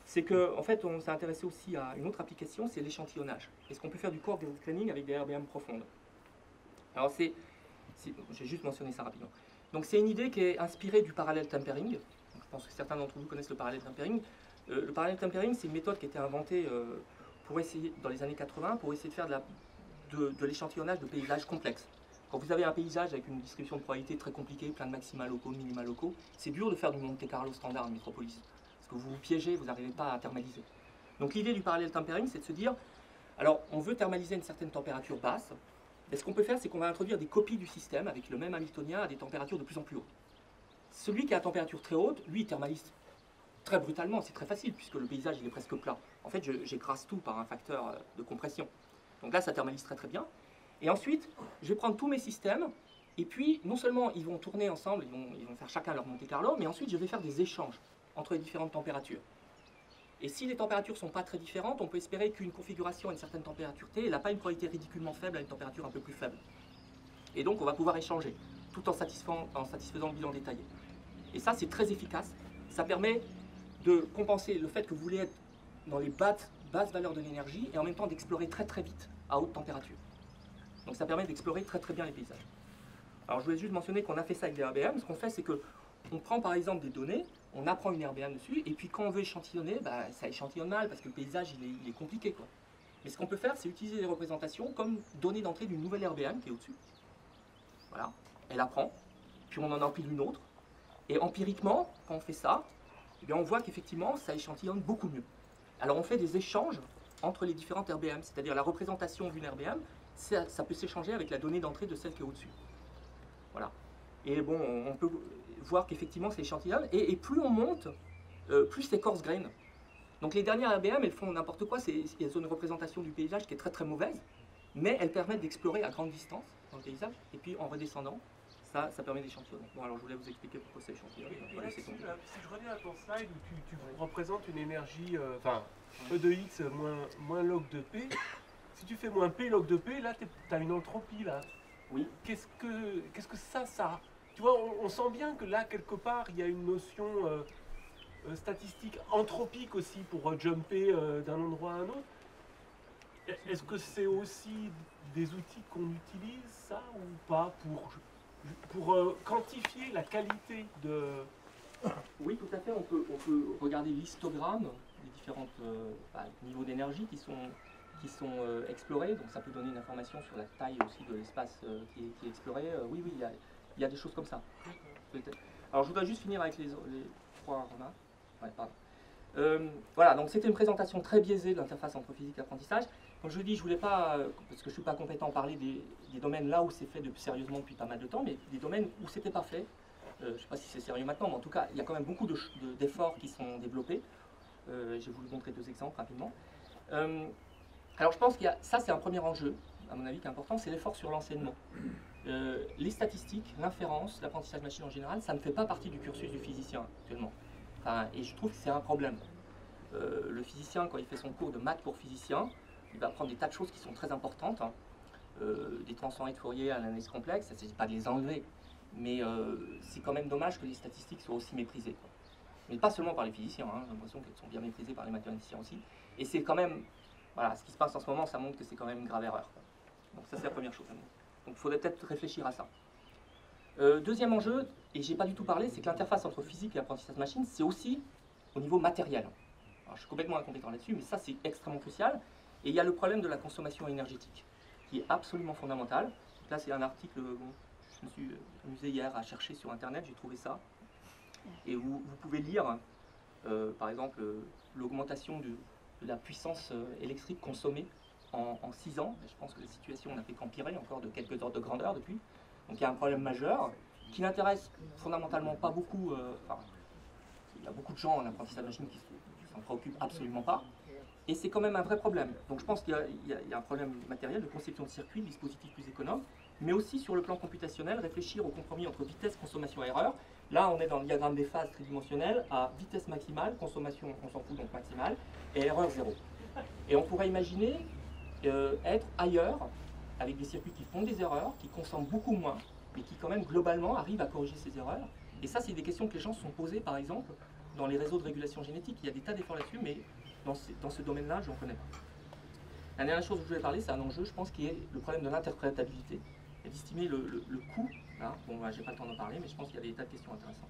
c'est qu'en fait, on s'est intéressé aussi à une autre application, c'est l'échantillonnage. Est-ce qu'on peut faire du coordinate training avec des RBM profondes? Alors j'ai juste mentionné ça rapidement. Donc c'est une idée qui est inspirée du parallèle tempering. Donc, je pense que certains d'entre vous connaissent le parallèle tempering. Le parallèle tempering, c'est une méthode qui a été inventée pour essayer, dans les années 80, pour essayer de faire de l'échantillonnage de paysages complexes. Quand vous avez un paysage avec une distribution de probabilité très compliquée, plein de maxima locaux, de minima locaux, c'est dur de faire du Monte Carlo standard en métropolis. Parce que vous vous piégez, vous n'arrivez pas à thermaliser. Donc l'idée du parallèle tempering, c'est de se dire, alors on veut thermaliser une certaine température basse, et ce qu'on peut faire, c'est qu'on va introduire des copies du système avec le même Hamiltonien à des températures de plus en plus hautes. Celui qui a la température très haute, lui, il thermalise très brutalement, c'est très facile, puisque le paysage il est presque plat. En fait, j'écrase tout par un facteur de compression. Donc là, ça thermalise très très bien. Et ensuite, je vais prendre tous mes systèmes, et puis, non seulement ils vont tourner ensemble, ils vont faire chacun leur Monte Carlo, mais ensuite, je vais faire des échanges entre les différentes températures. Et si les températures ne sont pas très différentes, on peut espérer qu'une configuration à une certaine température T, elle n'a pas une probabilité ridiculement faible à une température un peu plus faible. Et donc on va pouvoir échanger, tout en satisfaisant le bilan détaillé. Et ça, c'est très efficace. Ça permet de compenser le fait que vous voulez être dans les basses valeurs de l'énergie et en même temps d'explorer très très vite à haute température. Donc ça permet d'explorer très très bien les paysages. Alors je voulais juste mentionner qu'on a fait ça avec des RBM. Ce qu'on fait, c'est qu'on prend par exemple des données, on apprend une RBM dessus, et puis quand on veut échantillonner, bah, ça échantillonne mal parce que le paysage il est compliqué, quoi. Mais ce qu'on peut faire, c'est utiliser les représentations comme données d'entrée d'une nouvelle RBM qui est au-dessus. Voilà, elle apprend, puis on en empile une autre. Et empiriquement, quand on fait ça, eh bien on voit qu'effectivement, ça échantillonne beaucoup mieux. Alors on fait des échanges entre les différentes RBM, c'est-à-dire la représentation d'une RBM, ça peut s'échanger avec la donnée d'entrée de celle qui est au-dessus. Voilà. Et bon, on peut voir qu'effectivement, ça échantillonne, et plus on monte, plus c'est coarse grain. Donc les dernières RBM, elles font n'importe quoi, elles ont une représentation du paysage qui est très très mauvaise, mais elles permettent d'explorer à grande distance dans le paysage, et puis en redescendant, ça permet d'échantillonner. Bon, alors je voulais vous expliquer pourquoi ça échantillonne. Si je reviens à ton slide où tu représentes une énergie, E de X moins log de P, si tu fais moins P log de P, là tu as une entropie là. Oui. Qu'est-ce que ça tu vois, on sent bien que là quelque part il y a une notion statistique anthropique aussi pour jumper d'un endroit à un autre. Est-ce que c'est aussi des outils qu'on utilise ça ou pas pour quantifier la qualité de... Oui, tout à fait. On peut regarder l'histogramme des différents niveaux d'énergie qui sont explorés. Donc ça peut donner une information sur la taille aussi de l'espace qui est exploré. Oui, il y a des choses comme ça. Alors je voudrais juste finir avec les 3 remarques. Ouais, pardon. Voilà, donc c'était une présentation très biaisée de l'interface entre physique et apprentissage. Comme je dis, je voulais pas, parce que je ne suis pas compétent, parler des domaines là où c'est fait sérieusement depuis pas mal de temps, mais des domaines où c'était pas fait. Je ne sais pas si c'est sérieux maintenant, mais en tout cas, il y a quand même beaucoup d'efforts qui sont développés. Je vais vous montrer 2 exemples rapidement. Alors je pense ça c'est un premier enjeu, à mon avis, qui est important, c'est l'effort sur l'enseignement. Les statistiques, l'inférence, l'apprentissage machine en général, ça ne fait pas partie du cursus du physicien actuellement. Et je trouve que c'est un problème. Le physicien, quand il fait son cours de maths pour physicien, il va apprendre des tas de choses qui sont très importantes, des transformés de Fourier à l'analyse complexe, ça ne s'agit pas de les enlever, mais c'est quand même dommage que les statistiques soient aussi méprisées, quoi. Mais pas seulement par les physiciens, j'ai l'impression qu'elles sont bien méprisées par les mathématiciens aussi. Et c'est quand même, voilà, ce qui se passe en ce moment, ça montre que c'est quand même une grave erreur, quoi. Donc ça c'est la première chose. Donc il faudrait peut-être réfléchir à ça. Deuxième enjeu, et j'ai pas du tout parlé, c'est que l'interface entre physique et apprentissage machine, c'est aussi au niveau matériel. Alors, je suis complètement incompétent là-dessus, mais ça c'est extrêmement crucial. Et il y a le problème de la consommation énergétique, qui est absolument fondamental. Donc là c'est un article, je me suis amusé hier à chercher sur internet, j'ai trouvé ça. Et vous pouvez lire, par exemple, l'augmentation de la puissance électrique consommée en 6 ans. Je pense que la situation n'a fait qu'empirer encore de quelques ordres de grandeur depuis. Donc il y a un problème majeur qui n'intéresse fondamentalement pas beaucoup. Il y a beaucoup de gens en apprentissage machine qui s'en préoccupent absolument pas. Et c'est quand même un vrai problème. Donc je pense qu'il y a un problème matériel de conception de circuits, de dispositifs plus économes, mais aussi sur le plan computationnel, réfléchir au compromis entre vitesse, consommation et erreur. Là, on est dans le diagramme des phases tridimensionnelles à vitesse maximale, consommation, on s'en fout, donc maximale, et erreur 0. Et on pourrait imaginer être ailleurs, avec des circuits qui font des erreurs, qui consomment beaucoup moins, mais qui quand même globalement arrivent à corriger ces erreurs. Et ça, c'est des questions que les gens se sont posées, par exemple, dans les réseaux de régulation génétique. Il y a des tas d'efforts là-dessus, mais dans ce domaine-là, je n'en connais pas. La dernière chose dont je voulais parler, c'est un enjeu, je pense, qui est le problème de l'interprétabilité, et d'estimer le coût. Hein. Bon, j'ai pas le temps d'en parler, mais je pense qu'il y a des tas de questions intéressantes.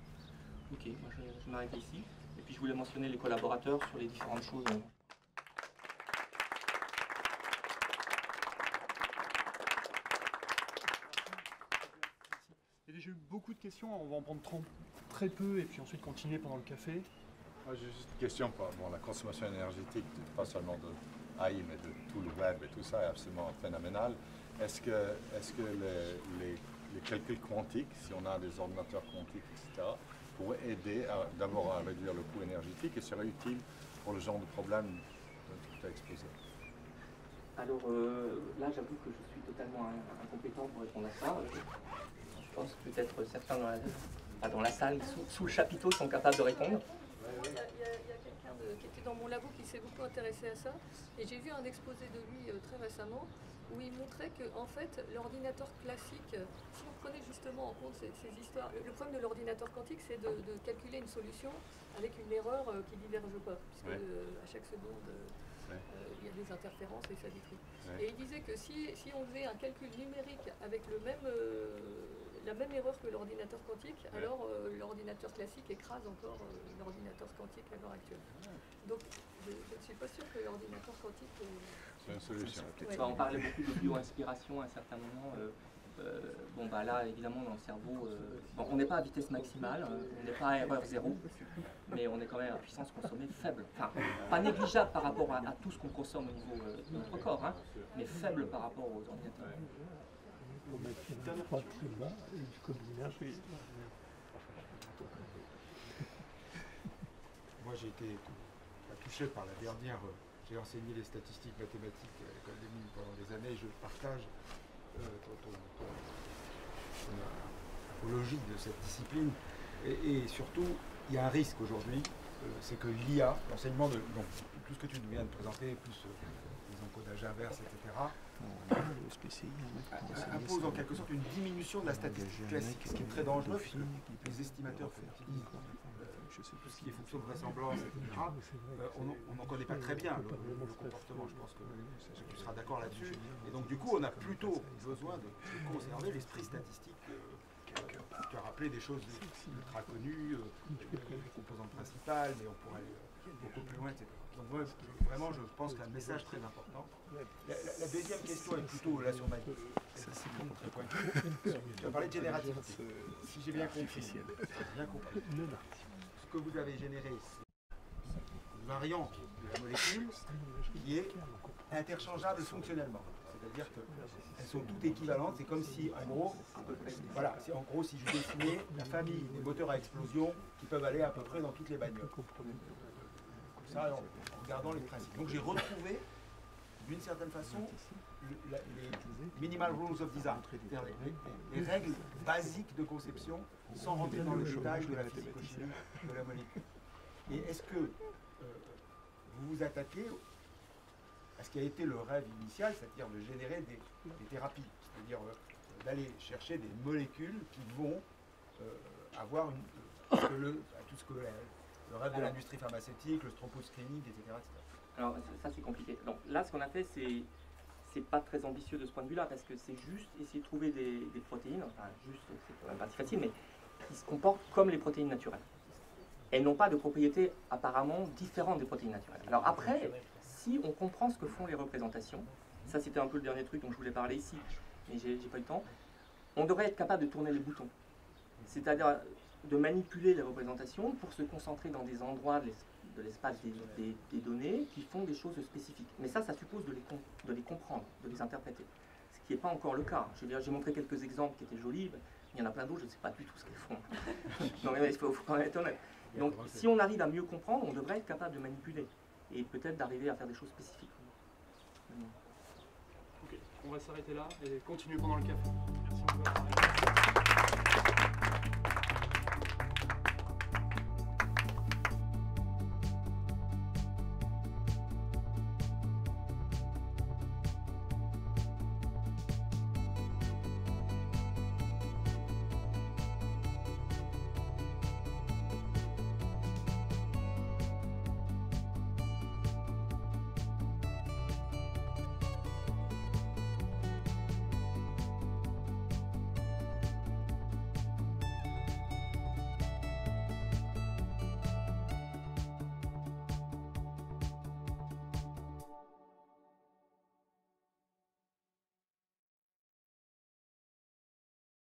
Ok, moi je m'arrête ici. Et puis je voulais mentionner les collaborateurs sur les différentes choses. Il y a déjà eu beaucoup de questions, on va en prendre très peu et puis ensuite continuer pendant le café. Moi, j'ai juste une question pour la consommation énergétique, pas seulement de AI, mais de tout le web et tout ça est absolument phénoménal. Est-ce que les calculs quantiques, si on a des ordinateurs quantiques, etc., pourraient aider d'abord à réduire le coût énergétique et serait utile pour le genre de problème que tu as exposé? Alors là, j'avoue que je suis totalement incompétent pour répondre à ça. Je pense que peut-être certains dans la salle, sous le chapiteau, sont capables de répondre. Il y a quelqu'un de qui était dans mon labo qui s'est beaucoup intéressé à ça. Et j'ai vu un exposé de lui très récemment où il montrait que en fait, l'ordinateur classique, si on prenait justement en compte ces histoires, le problème de l'ordinateur quantique, c'est de calculer une solution avec une erreur qui ne diverge pas, puisque à chaque seconde, il y a des interférences et ça détruit. Et il disait que si on faisait un calcul numérique avec la même erreur que l'ordinateur quantique, alors l'ordinateur classique écrase encore l'ordinateur quantique à l'heure actuelle. Donc je ne suis pas sûre que l'ordinateur quantique... C'est une solution. On parlait beaucoup de bio-inspiration à un certain moment. Bon, bah là, évidemment, dans le cerveau, bon, on n'est pas à vitesse maximale, on n'est pas à erreur zéro, mais on est quand même à puissance consommée faible. Enfin, pas négligeable par rapport à tout ce qu'on consomme au niveau de notre corps, hein, mais faible par rapport aux ordinateurs. Moi, j'ai été touché par la dernière. J'ai enseigné les statistiques mathématiques à l'école des mines pendant des années. Je partage ton apologie de cette discipline. Et surtout, il y a un risque aujourd'hui, c'est que l'IA, l'enseignement de donc, tout ce que tu viens de présenter, plus les encodages inverses, etc., impose en quelque sorte une diminution de la statistique classique, ce qui est très dangereux, puisque les estimateurs utilisent tout ce qui est fonction de vraisemblance, etc. On n'en connaît pas très bien le comportement, je pense que tu seras d'accord là-dessus. Et donc du coup, on a plutôt besoin de conserver l'esprit statistique. Tu as rappelé des choses ultra connues, les composantes principales, mais on pourrait aller beaucoup plus loin, etc. Donc vraiment, je pense qu'il y a un message très important. La deuxième question est plutôt là sur ma liste. Tu as parlé de générativité. Si j'ai bien compris, ce que vous avez généré, c'est une variante de la molécule qui est interchangeable fonctionnellement. C'est-à-dire qu'elles sont toutes équivalentes. C'est comme si, en gros, voilà, si je dessinais la famille des moteurs à explosion qui peuvent aller à peu près dans toutes les bagnoles. Ça, en regardant les principes. Donc j'ai retrouvé, d'une certaine façon, les minimal rules of design, c'est-à-dire les règles basiques de conception, sans rentrer dans le détail de la physico-chimie de la molécule. Et est-ce que vous vous attaquez à ce qui a été le rêve initial, c'est-à-dire de générer des thérapies, c'est-à-dire d'aller chercher des molécules qui vont avoir tout ce que le rêve de l'industrie pharmaceutique, le stromboscreening, etc. Alors ça c'est compliqué. Donc là ce qu'on a fait c'est pas très ambitieux de ce point de vue-là parce que c'est juste essayer de trouver des protéines, enfin juste c'est quand même pas si facile, mais qui se comportent comme les protéines naturelles. Elles n'ont pas de propriétés apparemment différentes des protéines naturelles. Alors après, si on comprend ce que font les représentations, ça c'était un peu le dernier truc dont je voulais parler ici, mais j'ai pas eu le temps, on devrait être capable de tourner les boutons. C'est-à-dire de manipuler les représentations pour se concentrer dans des endroits de l'espace des données qui font des choses spécifiques. Mais ça suppose de les comprendre, de les interpréter. Ce qui n'est pas encore le cas. Je veux dire, j'ai montré quelques exemples qui étaient jolis, mais il y en a plein d'autres, je ne sais pas du tout ce qu'ils font. Non mais il faut quand même être honnête. Donc si on arrive à mieux comprendre, on devrait être capable de manipuler. Et peut-être d'arriver à faire des choses spécifiques. Ok, on va s'arrêter là et continuer pendant le café. Merci beaucoup.